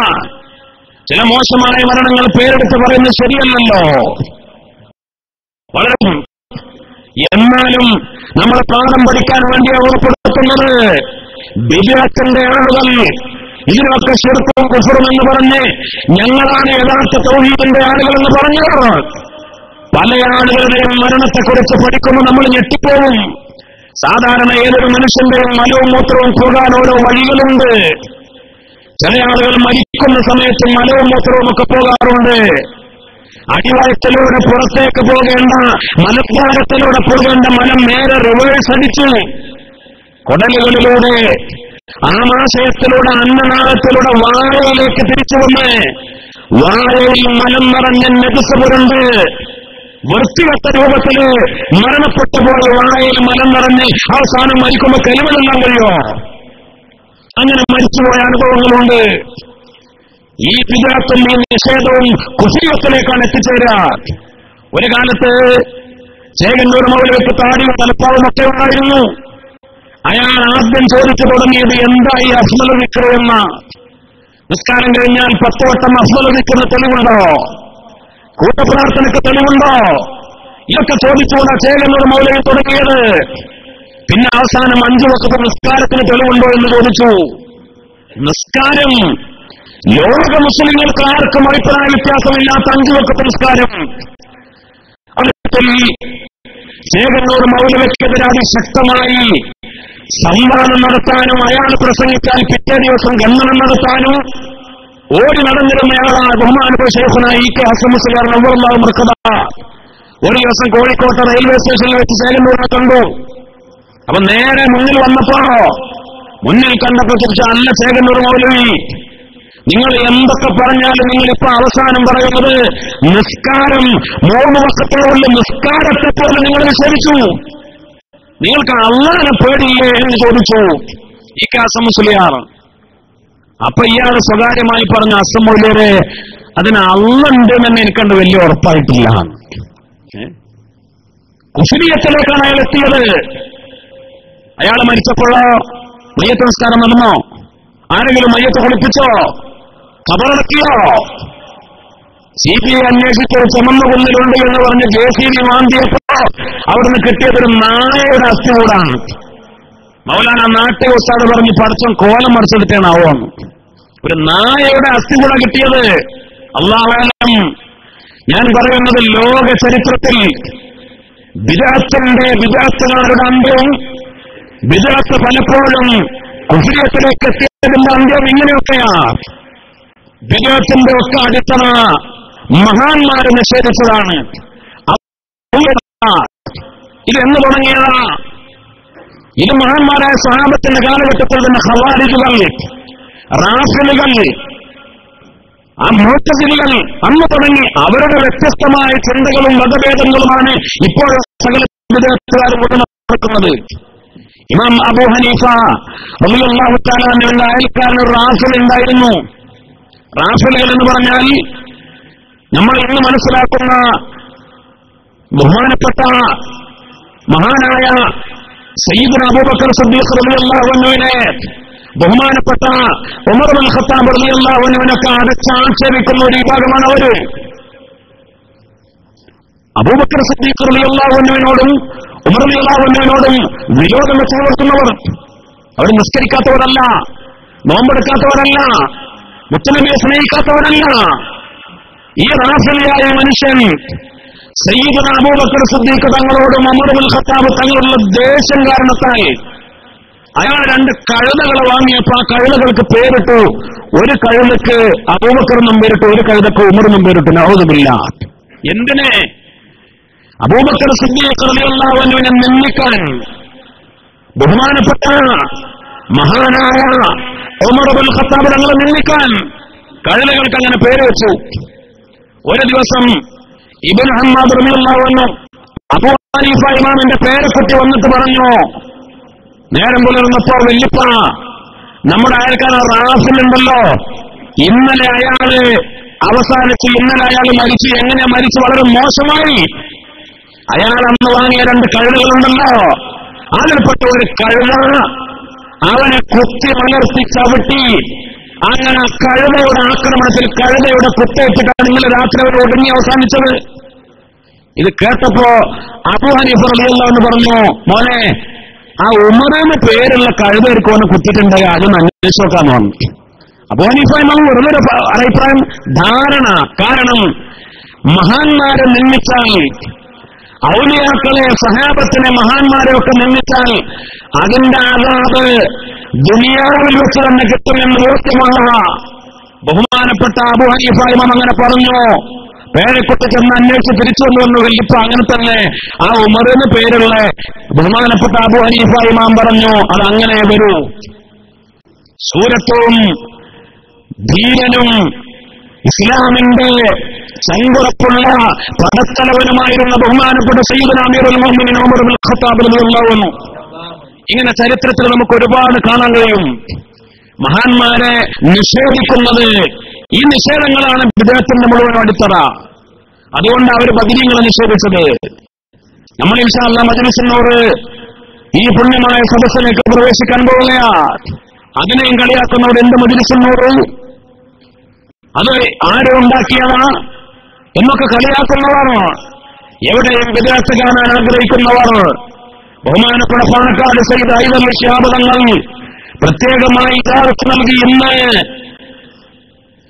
ചില മോശമായ മരണങ്ങൾ പേരെടുത്ത് പറയുന്നത് ശരിയല്ലല്ലോ. വളരെ എന്നാലും നമ്മൾ പാഠം പഠിക്കാൻ വേണ്ടി ഓർപ്പെടുത്തുന്നത്, ബിദ്അത്തിന്റെ ആളുകൾ ഇതിനൊക്കെ ശിർക്കും കുഫറും എന്ന് പറഞ്ഞ് ഞങ്ങളാണ് യഥാർത്ഥ തൗഹീദിന്റെ ആളുകളെന്ന് പറഞ്ഞവർ. പല ആളുകളുടെയും മരണത്തെക്കുറിച്ച് പഠിക്കുമ്പോൾ നമ്മൾ ഞെട്ടിപ്പോവും. സാധാരണ ഏതൊരു മനുഷ്യന്റെയും മലവും മൂത്രവും പോകാൻ ഓരോ വഴികളുണ്ട്. ചില ആളുകൾ മരിക്കുന്ന സമയത്ത് മലവും മൂത്രവും ഒക്കെ പോകാറുണ്ട്. അടിവയറ്റിലൂടെ പുറത്തേക്ക് പോകേണ്ട, മലദ്വാരത്തിലൂടെ പോകേണ്ട മലം നേരെ റിവേഴ്സ് അടിച്ചു കുടലുകളിലൂടെ, ആമാശയത്തിലൂടെ, അന്നനാളത്തിലൂടെ വായയിലേക്ക് തിരിച്ചു വന്ന് വായയിൽ മലം നിറഞ്ഞ നജസ് പുരണ്ട് വൃത്തികെട്ട രൂപത്തില് മരണപ്പെട്ടു പോയ വായയിൽ മലം നിറഞ്ഞ് അവസാനം മരിക്കുമ്പോൾ കലിമലെല്ലാം കഴിയോ? അങ്ങനെ മരിച്ചുപോയ അനുഭവങ്ങളുണ്ട്. ഈ ബിദ്അത്തും ഈ നിഷേധവും കുഫ്രിയത്തിലേക്കാണ് എത്തിച്ചേരുക. ഒരു കാലത്ത് ചേകന്നൂർ മൗലവിക്ക് താടിയും തലപ്പാവും ഒക്കെ ഉണ്ടായിരുന്നു. അയാൾ ആദ്യം ചോദിച്ചു തുടങ്ങിയത് എന്തായി അഫ്ളൽ ദിക്ർ എന്ന. നിസ്കാരം കഴിഞ്ഞാൽ 10 വട്ടം അഫ്ളൽ ദിക്റിന് തെളിവുണ്ടോ, കൂട്ടപ്രാർത്ഥനയ്ക്ക് തെളിവുണ്ടോ, ഇതൊക്കെ ചോദിച്ചുകൊണ്ട് ചേകന്നൂർ മൗലവി തുടങ്ങിയത്. പിന്നെ അവസാനം 5 വക്ത് നിസ്കാരത്തിന് തെളിവുണ്ടോ എന്ന് ചോദിച്ചു. നിസ്കാരം ലോക മുസ്ലിങ്ങൾക്ക് ആർക്കും അഭിപ്രായ വ്യത്യാസമില്ലാത്ത 5 വക്ത് നിസ്കാരം. ചേകന്നൂർ മൗലവിക്കെതിരെ അതിശക്തമായി സംവാദം നടത്താനും അയാൾ പ്രസംഗിച്ചാൽ പിറ്റേ ദിവസം ഖണ്ഡനം നടത്താനും ഓടി നടന്നിരുന്നയാളാണ് ബഹുമാനപ്പെട്ട ശൈഖുനാ ഇ കെ ഹസൻ മുസ്ലിയാർ നവ്വറല്ലാഹു മർകദ. ഒരു ദിവസം കോഴിക്കോട്ടെ റെയിൽവേ സ്റ്റേഷനിൽ വെച്ച് ചേകന്നൂരിനെ കണ്ടു. അപ്പൊ നേരെ മുന്നിൽ വന്നപ്പോ മുന്നിൽ കണ്ടപ്പോ ചോദിച്ചു, അല്ല ചേകന്നൂർ മൗലവി, നിങ്ങൾ എന്തൊക്കെ പറഞ്ഞാലും നിങ്ങളിപ്പോ അവസാനം പറയുന്നത് നിസ്കാരം 3 വക്തുള്ള നിസ്കാരത്തെ പോലെ നിങ്ങൾ നിഷേധിച്ചു, നിങ്ങൾക്ക് അല്ലാഹനെ പേടിയില്ലേ എന്ന് ചോദിച്ചു ഇ കെ ഹസൻ മുസ്ലിയാർ. അപ്പൊ ഇയാൾ സ്വകാര്യമായി പറഞ്ഞ, ഹസൻ മൗലവിയെ അതിന് അള്ളണ്ട് എന്ന് എനിക്കണ്ട് വലിയ ഉറപ്പായിട്ടില്ല. കുഫ്രിയത്തിലേക്കാണ് അയാൾ എത്തിയത്. അയാൾ മരിച്ചപ്പോഴോ മയ്യത്ത് നിസ്കാരം നടന്നോ? ആരെങ്കിലും മയ്യത്ത് കുളിപ്പിച്ചോ? ഖബറടക്കിയോ? CBI അന്വേഷിച്ചത് ചുമന്ന കുന്നിലുണ്ട് എന്ന് പറഞ്ഞ് JCB മാന്തിയപ്പോ അവിടുന്ന് കിട്ടിയതൊരു നായയുടെ അസ്ഥി കൂടാണ്. മൗലാന നാട്യ ഉസ്താദ് പറഞ്ഞ് പടച്ചോൻ കോലം മറിച്ചെടുത്തേണാവോ, ഒരു നായയുടെ അസ്ഥി കൂട കിട്ടിയത്. അല്ലാഹു അലം. ഞാൻ പറയുന്നത് ലോക ചരിത്രത്തിൽ ബിദ്അത്തുകാരുടെ അന്ത്യവും ബിദ്അത്ത് പലപ്പോഴും കുഫ്രിയത്തിലേക്ക് എത്തിയതിന്റെ അന്ത്യം ഇങ്ങനെയൊക്കെയാ. ബിദ്അത്തിന്റെ ഒക്കെ അടിത്തറ മഹാന്മാരെ നിഷേധിച്ചതാണ്. ഇത് എന്ന് തുടങ്ങിയതാ? ഇത് മഹാന്മാരായ സ്വഹാബത്തിന്റെ കാലഘട്ടത്തിൽ തന്നെ ഖവാരിജുകൾ, റാഫിലുകൾ, ആ മുഅ്തസിലികൾ അന്ന് തുടങ്ങി അവരുടെ വ്യത്യസ്തമായ ചിന്തകളും മതഭേദങ്ങളുമാണ് ഇപ്പോൾ സകല ബിദ്അത്തുകാരും നടക്കുന്നത്. ഇമാം അബൂ ഹനീഫ റളിയല്ലാഹു തആല അൻഹുവിന്റെ അയൽക്കാരൻ റാഫിൽ ഉണ്ടായിരുന്നു. റാഫിലുകൾ എന്ന് പറഞ്ഞാൽ നമ്മൾ ഇന്ന് മനസ്സിലാക്കുന്ന ബഹുമാനപ്പെട്ട മഹാനായ സയ്യിദുനാ അബൂബക്കർ സിദ്ദീഖ് റളിയല്ലാഹു അൻഹുവിനെ ബഹുമാനപ്പെട്ട ഉമർ ഇബ്നുൽ ഖത്താബ് റളിയല്ലാഹു അൻഹുവിനൊക്കെ ആക്ഷേപിക്കുന്ന ഒരു വിഭാഗമാണ് അവര്. അബൂബക്കർ സിദ്ദീഖ് റളിയല്ലാഹു അൻഹുവിനോടും ഉമർ റളിയല്ലാഹു അൻഹുവിനോടും വിരോധം വെച്ചു പുലർത്തുന്നവർ. അവർ നിസ്കരിക്കാത്തവരല്ല, നോമ്പെടുക്കാത്തവരല്ല, മുത്തനബിയെ സ്നേഹിക്കാത്തവരല്ല. ഈ റാഫിലിയായ മനുഷ്യൻ സയ്യിദുനാ അബൂബക്കർ സിദ്ദീഖ് തങ്ങളോടും ഉമർ ഇബ്നുൽ ഖത്താബ് തങ്ങളുള്ള ദേഷ്യം കാരണത്താൽ അയാൾ 2 കഴുതകളെ വാങ്ങിയപ്പോ ആ കഴുതകൾക്ക് പേരിട്ടു. ഒരു കഴുതക്ക് അബൂബക്കർ എന്നും പേരിട്ടു, ഒരു കഴുതക്ക് ഉമർ എന്നും പേരിട്ടു. നഊദുബില്ല. എന്തിനെ? അബൂബക്കർ സിദ്ദീഖ് റളിയല്ലാഹു അൻഹുവിനെ നിന്ദിക്കാൻ, ബഹുമാനപ്പെട്ട മഹാനായ ഉമർ ഇബ്നുൽ ഖത്താബ് തങ്ങളെ നിന്ദിക്കാൻ കഴുതകൾക്ക് അങ്ങനെ പേര് വെച്ചു. ഒരു ദിവസം ഇബ്നു ഹമ്മാദ് റളിയല്ലാഹു അൻഹു അബൂ ഹനീഫ ഇമാമിന്റെ പേരക്കുട്ടി വന്നിട്ട് പറഞ്ഞു, നേരം പുലർന്നപ്പോ, വല്യപ്പ, നമ്മുടെ അയൽക്കാരൻ റാഫിലുണ്ടല്ലോ, ഇന്നലെ അയാള് അവസാനിച്ച്, ഇന്നലെ അയാൾ മരിച്ചു. എങ്ങനെ മരിച്ചു? വളരെ മോശമായി. അയാൾ അന്ന് വാങ്ങിയ 2 കഴുതകളുണ്ടല്ലോ, അതിൽപ്പെട്ട ഒരു കഴുത അവനെ കുത്തി വളർത്തി ചവിട്ടി. അങ്ങനെ കഴുതയുടെ ആക്രമണത്തിൽ കഴുതയുടെ കുത്തേറ്റിട്ടാണ് ഇന്നലെ രാത്രി അവർ ഒടുങ്ങി അവസാനിച്ചത്. ഇത് കേട്ടപ്പോ അബൂ ഹനീഫ റളിയല്ലാഹു അൻഹു പറഞ്ഞു, മോനെ, ആ ഉമറിന് പേരുള്ള കഴുതേർക്കോന്ന് കുത്തിയിട്ടുണ്ടായി, അതൊന്ന് അന്വേഷിച്ച് നോക്കാന്ന് പറഞ്ഞു. അബൂ ഹനീഫ ഇമാം വെറുതെ അഭിപ്രായം, ധാരണ. കാരണം മഹാന്മാരെ നിന്ദിച്ചാൽ, ഔലിയാക്കളെ, സഹാബത്തിനെ, മഹാന്മാരെ ഒക്കെ നിന്ദിച്ചാൽ അതിന്റെ അദാബ് ദുനിയാവിൽ വെച്ച് തന്നെ കിട്ടുമെന്ന് ബോധ്യമുള്ള ബഹുമാനപ്പെട്ട അബൂ ഹനീഫ ഇമാം അങ്ങനെ പറഞ്ഞു. പേരെക്കുട്ടി ചെന്ന് അന്വേഷിച്ച് തിരിച്ചു വന്നു. വല്യപ്പ, അങ്ങനെ തന്നെ ആ ഉമറിന് പേരുള്ള ബഹുമാനപ്പെട്ട അബൂ ഹനീഫ ഇമാം പറഞ്ഞു, അത് അങ്ങനെ വരൂ. സൂരത്തും ധീരനും ഇസ്ലാമിന്റെ ചങ്കുറപ്പുള്ള പടത്തലവനുമായിരുന്ന ബഹുമാനപ്പെട്ട സയ്യിദുനാ അമീറുൽ മുഅ്മിനീൻ ഉമർ ഇബ്നുൽ ഖത്താബ് റളിയല്ലാഹു അൻഹു. ഇങ്ങനെ ചരിത്രത്തിൽ നമുക്ക് ഒരുപാട് കാണാൻ കഴിയും. മഹാന്മാരെ നിഷേധിക്കുന്നത്, ഈ നിഷേധങ്ങളാണ് ബിദ്അത്തിന്റെ മുഴുവൻ അടിത്തറ. അതുകൊണ്ട് അവർ ബദരീങ്ങളെ നിഷേധിച്ചത്. നമ്മൾ ഇൻഷാ അല്ലാഹ് മജ്‌ലിസിനോട് ഈ പുണ്യമായ സദസ്സിലേക്ക് പ്രവേശിക്കാൻ പോവുകയാണ്. അതിനെയും കളിയാക്കുന്നവർ എന്ത് മജ്‌ലിസിനോട്, അത് ആരും ഉണ്ടാക്കിയതാ എന്നൊക്കെ കളിയാക്കുന്നവർ, എവിടെയും വിദേശത്ത് കാണാൻ ആഗ്രഹിക്കുന്നവർ, ബഹുമാനപ്പെട്ട പാണക്കാട് സയ്യിദ് ഹൈദർ ശിഹാബ് തങ്ങൾ പ്രത്യേകമായി ഇജാസത്ത് നൽകി ഇന്ന്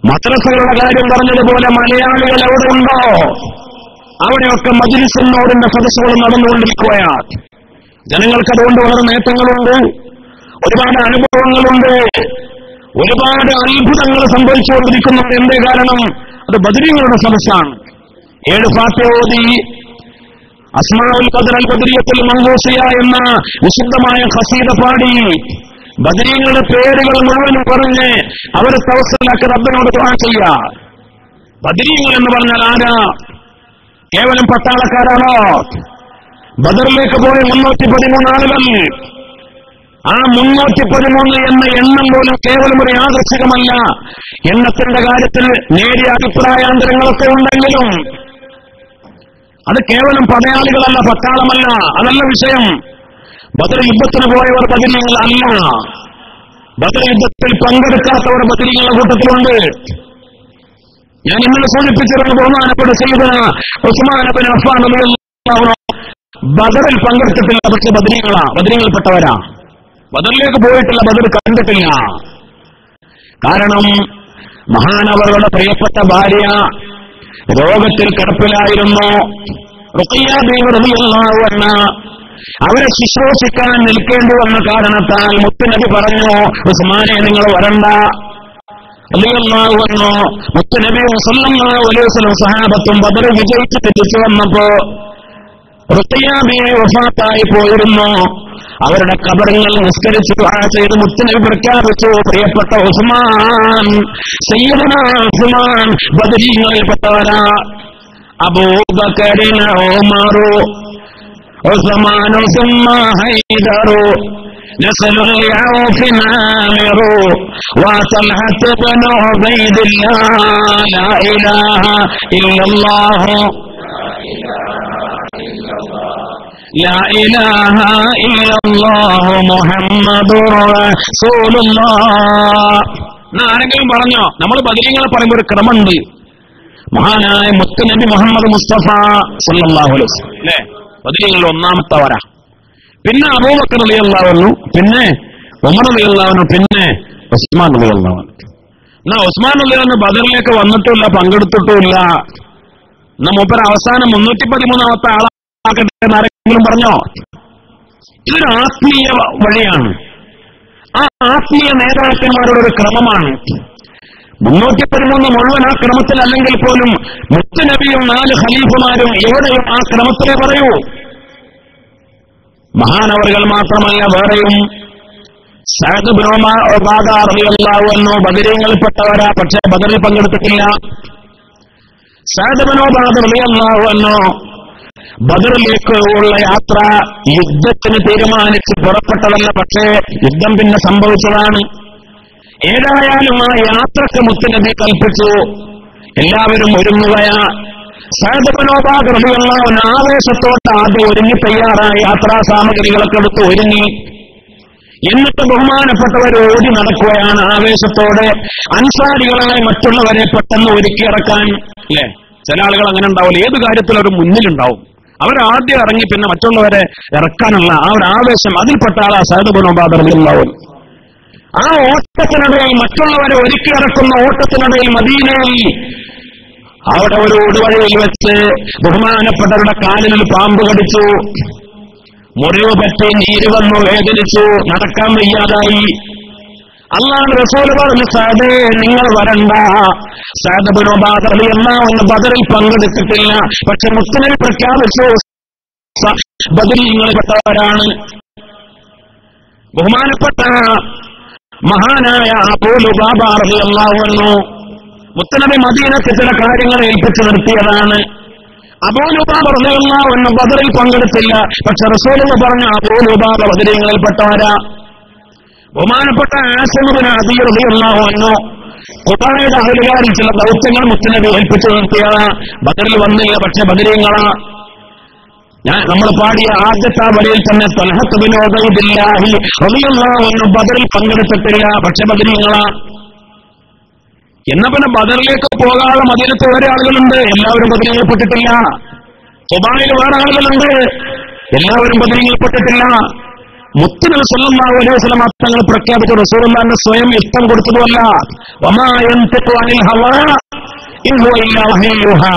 മദ്രസകളുടെ കാര്യം പറഞ്ഞതുപോലെ മലയാളികൾ എവിടെ ഉണ്ടോ അവിടെയൊക്കെ മജ്‌ലിസുന്നൂറിന്റെ സദസ്സുകൾ നടന്നുകൊണ്ടിരിക്കുകയാണ്. ജനങ്ങൾക്ക് അതുകൊണ്ട് വളരെ നേട്ടങ്ങളുണ്ട്, ഒരുപാട് അനുഭവങ്ങളുണ്ട്, ഒരുപാട് അത്ഭുതങ്ങൾ സംഭവിച്ചുകൊണ്ടിരിക്കുന്നുണ്ട്. എന്തേ കാരണം? അത് ബദരീങ്ങളുടെ സദസ്സാണ്. 7 ഫാത്തിഹ ഓതി അസ്മാഉൽ ഖദർ അൽ ബദരിയത്തുൽ മൻഹൂസിയ എന്ന വിശുദ്ധമായ ഖസീദ പാടി ബദരീങ്ങളുടെ പേരുകൾ മുഴുവനും പറഞ്ഞ് അവർ തവസ്സുലാക്കി റബ്ബിനോട് ദുആ ചെയ്യുക. ബദരീങ്ങൾ എന്ന് പറഞ്ഞാൽ ആരാ? കേവലം പട്ടാളക്കാരാണോ? ബദറിലേക്ക് പോയ 313 ആളുകൾ, ആ 313 എന്ന എണ്ണം പോലും കേവലം ഒരു യാദൃച്ഛികമല്ല. എണ്ണത്തിന്റെ കാര്യത്തിൽ നേരിയ അഭിപ്രായാന്തരങ്ങളൊക്കെ ഉണ്ടെങ്കിലും അത് കേവലം പടയാളികളല്ല, പട്ടാളമല്ല, അതല്ല വിഷയം. ബദർ യുദ്ധത്തിന് പോയവർ ബദരീങ്ങൾ അല്ല. ബദർ യുദ്ധത്തിൽ പങ്കെടുക്കാത്തവർ ബദരീങ്ങളുടെ കൂട്ടത്തിലുണ്ട്. ഞാൻ ഇന്നലെ സൂചിപ്പിച്ചിരുന്ന ബഹുമാനപ്പെട്ട സയ്യിദുന ഉസ്മാൻ ഇബ്നു അഫ്ഫാൻ റളിയല്ലാഹു അൻഹു ബദറിൽ പങ്കെടുത്തിട്ടില്ല, പക്ഷെ ബദരീങ്ങളിൽപ്പെട്ടവരാ. ബദറിലേക്ക് പോയിട്ടില്ല, ബദർ കണ്ടിട്ടില്ല. കാരണം മഹാനവറുടെ പ്രിയപ്പെട്ട ഭാര്യ രോഗത്തിൽ കിടപ്പിലായിരുന്നു, റുഖിയ്യ ബീവി റളിയല്ലാഹു അൻഹാ. അവരെ ശുശ്രൂഷിക്കാൻ നിൽക്കേണ്ടി വന്ന കാരണത്താൽ മുത്തുനബി പറഞ്ഞു, ഉസ്മാനെ നിങ്ങൾ വരണ്ട റളിയല്ലാഹു അൻഹു. മുത്തുനബിയും സല്ലല്ലാഹു അലൈഹി വസല്ലം സഹാബത്തും ബദർ വിജയിച്ച് തിരിച്ചു വന്നപ്പോ റുഖിയ്യ ബീവി വഫാത്തായി പോയിരുന്നു. അവരുടെ ഖബറുകൾ നിസ്കരിച്ച് ദുആ ചെയ്ത് മുത്തുനബി പ്രഖ്യാപിച്ചു, പ്രിയപ്പെട്ട ഉസ്മാൻ, സയ്യിദുന ഉസ്മാൻ ബദരീങ്ങളിൽപ്പെട്ടവരാ. അബൂബക്കറിൻ ഉമറു ഉസ്മാൻ സുമ്മ ഹൈദറു നസ്ലുൽ യൗഫ് നാമിറു വതൽഹത്ത് ഇബ്നു ഉബൈദില്ലാഹ് ലാ ഇലാഹ ഇല്ലല്ലാഹ് ലാ ഇലാഹ ഇല്ലല്ലാഹു മുഹമ്മദുർ റസൂലുള്ളാഹ്. ആരെങ്കിലും പറഞ്ഞോ? നമ്മൾ ബദരീങ്ങളെ പറയുമ്പോൾ ഒരു ക്രമമുണ്ട്. മഹാനായ മുത്തുനബി മുഹമ്മദ് മുസ്തഫ സല്ലല്ലാഹു അലൈഹി വസല്ലം അല്ലേ ബദരീങ്ങളിൽ ഒന്നാമത്തവരാ. പിന്നെ അബൂബക്കർ റളിയല്ലാഹു അൻഹു, പിന്നെ ഉമർ റളിയല്ലാഹു അൻഹു, പിന്നെ ഉസ്മാൻ റളിയല്ലാഹു അൻഹു. എന്നാ ഉസ്മാൻ റളിയല്ലാഹു അൻഹു ബദറിലേക്ക് വന്നിട്ടില്ല, പങ്കെടുത്തിട്ടുമില്ല. എന്നാ മൂപ്പർ അവസാനം 313ാമത്തെ ആളാകട്ടെ എന്നാരെങ്കിലും പറഞ്ഞോ? ഇതൊരു ആത്മീയ വഴിയാണ്. ആ ആത്മീയ നേതാക്കന്മാരുടെ ഒരു ക്രമമാണ്. 313 മുഴുവൻ ആ ക്രമത്തിലല്ലെങ്കിൽ പോലും മുത്തുനബിയും 4 ഖലീഫമാരും എവിടെയും ആ ക്രമത്തിലേ പറയൂ. മഹാനവറുകൾ മാത്രമല്ല, വേറെയും സഅദ് ഇബ്നു ഉബാദ റളിയല്ലാഹു അൻഹു ബദരീങ്ങളിൽപ്പെട്ടവരാ, പക്ഷേ ബദറിൽ പങ്കെടുത്തിട്ടില്ല. സഅദ് ഇബ്നു ഉബാദ റളിയല്ലാഹു അൻഹു ബദറിലേക്ക് ഉള്ള യാത്ര യുദ്ധത്തിന് തീരുമാനിച്ച് പുറപ്പെട്ടതല്ല, പക്ഷേ യുദ്ധം പിന്നെ സംഭവിച്ചതാണ്. ഏതായാലും ആ യാത്രക്ക് മുത്തുനബി കൽപ്പിച്ചു, എല്ലാവരും ഒരുങ്ങുകയാ. സഅദ് ഇബ്നു ഉബാദ റളിയല്ലാഹു അൻഹു ആവേശത്തോടെ ആദ്യം ഒരുങ്ങി തയ്യാറായി യാത്രാ സാമഗ്രികളൊക്കെ എടുത്ത് ഒരുങ്ങി. എന്നിട്ട് ബഹുമാനപ്പെട്ടവർ ഓടി നടക്കുകയാണ് ആവേശത്തോടെ, അൻസാരികളായ മറ്റുള്ളവരെ പെട്ടെന്ന് ഒരുക്കിയിറക്കാൻ. അല്ലേ, ചില ആളുകൾ അങ്ങനെ ഉണ്ടാവില്ല, ഏത് കാര്യത്തിലും അവർ മുന്നിലുണ്ടാവും. അവരാദ്യം ഇറങ്ങി പിന്നെ മറ്റുള്ളവരെ ഇറക്കാനുള്ള ആ ഒരു ആവേശം, അതിൽപ്പെട്ട ആളാ സഅദ് ഇബ്നു ഉബാദ റളിയല്ലാഹു അൻഹു. ആ ഓട്ടത്തിനിടയിൽ, മറ്റുള്ളവരെ ഒരുക്കി ഇറക്കുന്ന ഓട്ടത്തിനിടയിൽ മദീനയിൽ അവിടെ ഒരു ഒടുവഴിയിൽ വെച്ച് ബഹുമാനപ്പെട്ടവരുടെ കാലിൽ പാമ്പ് കടിച്ചു, മുറിവ് പറ്റി, നീര് വന്നു, വേദനിച്ചു, നടക്കാൻ വയ്യാതായി. അല്ലാഹുവിന്റെ റസൂൽ പറഞ്ഞു, സഅദേ നിങ്ങൾ വരണ്ട. സഅദ് ഇബ്നു ഉബാദ റളിയല്ലാഹു അൻഹു ബദറിൽ പങ്കെടുത്തിട്ടില്ല, പക്ഷെ മുസ്ലിം പ്രഖ്യാപിച്ചു ബദരീങ്ങളിൽപ്പെട്ടവരാണ്. ബഹുമാനപ്പെട്ട മഹാനായ അബൂ ലുബാബ റളിയല്ലാഹു അൻഹു മുത്തനബി മദീനത്തിൽ ചില കാര്യങ്ങൾ ഏൽപ്പിച്ചു നിർത്തിയതാണ്. അബൂ ലുബാബ റളിയല്ലാഹു അൻഹു ബദറിൽ പങ്കെടുത്തില്ല, പക്ഷെ റസൂലുള്ളാഹി പറഞ്ഞു അബൂ ലുബാബ ബദരീങ്ങളിൽപ്പെട്ടവരാ. ബഹുമാനപ്പെട്ട ആസിം ഇബ്നു അദീ റളിയല്ലാഹു അൻഹു ഖുബായുടെ അഹലുകാരിൽ ചില ദൗത്യങ്ങൾ മുത്തനബി ഏൽപ്പിച്ചു നിർത്തിയതാ. ബദറിൽ വന്നില്ല, പക്ഷെ ബദരീങ്ങളാ. നമ്മൾ പാടിയ ആദ്യത്തെ വരിയിൽ തന്നെ തൽഹത്ത് ബിൻ ഉബൈദില്ലാഹി റളിയല്ലാഹു അൻഹു ബദറിൽ പങ്കെടുത്തിട്ടില്ല, പക്ഷെ ബദരീങ്ങളാ. എന്നാ പിന്നെ ബദറിലേക്ക് പോകാതെ മദീനത്ത് വേറെ ആളുകളുണ്ട്, എല്ലാവരും ബദരീങ്ങൾപ്പെട്ടിട്ടില്ല. ഖുബായിൽ വേറെ ആളുകളുണ്ട്, എല്ലാവരും ബദരീങ്ങൾപ്പെട്ടിട്ടില്ല. മുത്തുനബി സല്ലല്ലാഹു അലൈഹി വസല്ലം തങ്ങൾ പ്രഖ്യാപിച്ച റസൂലുള്ളാഹിന്റെ സ്വയം ഇഷ്ടം കൊടുത്തതുമല്ല. വമാ യൻതിഖു അനിൽ ഹവാ ഇൻ ഹുവ ഇല്ലാ വഹ്യുഹാ.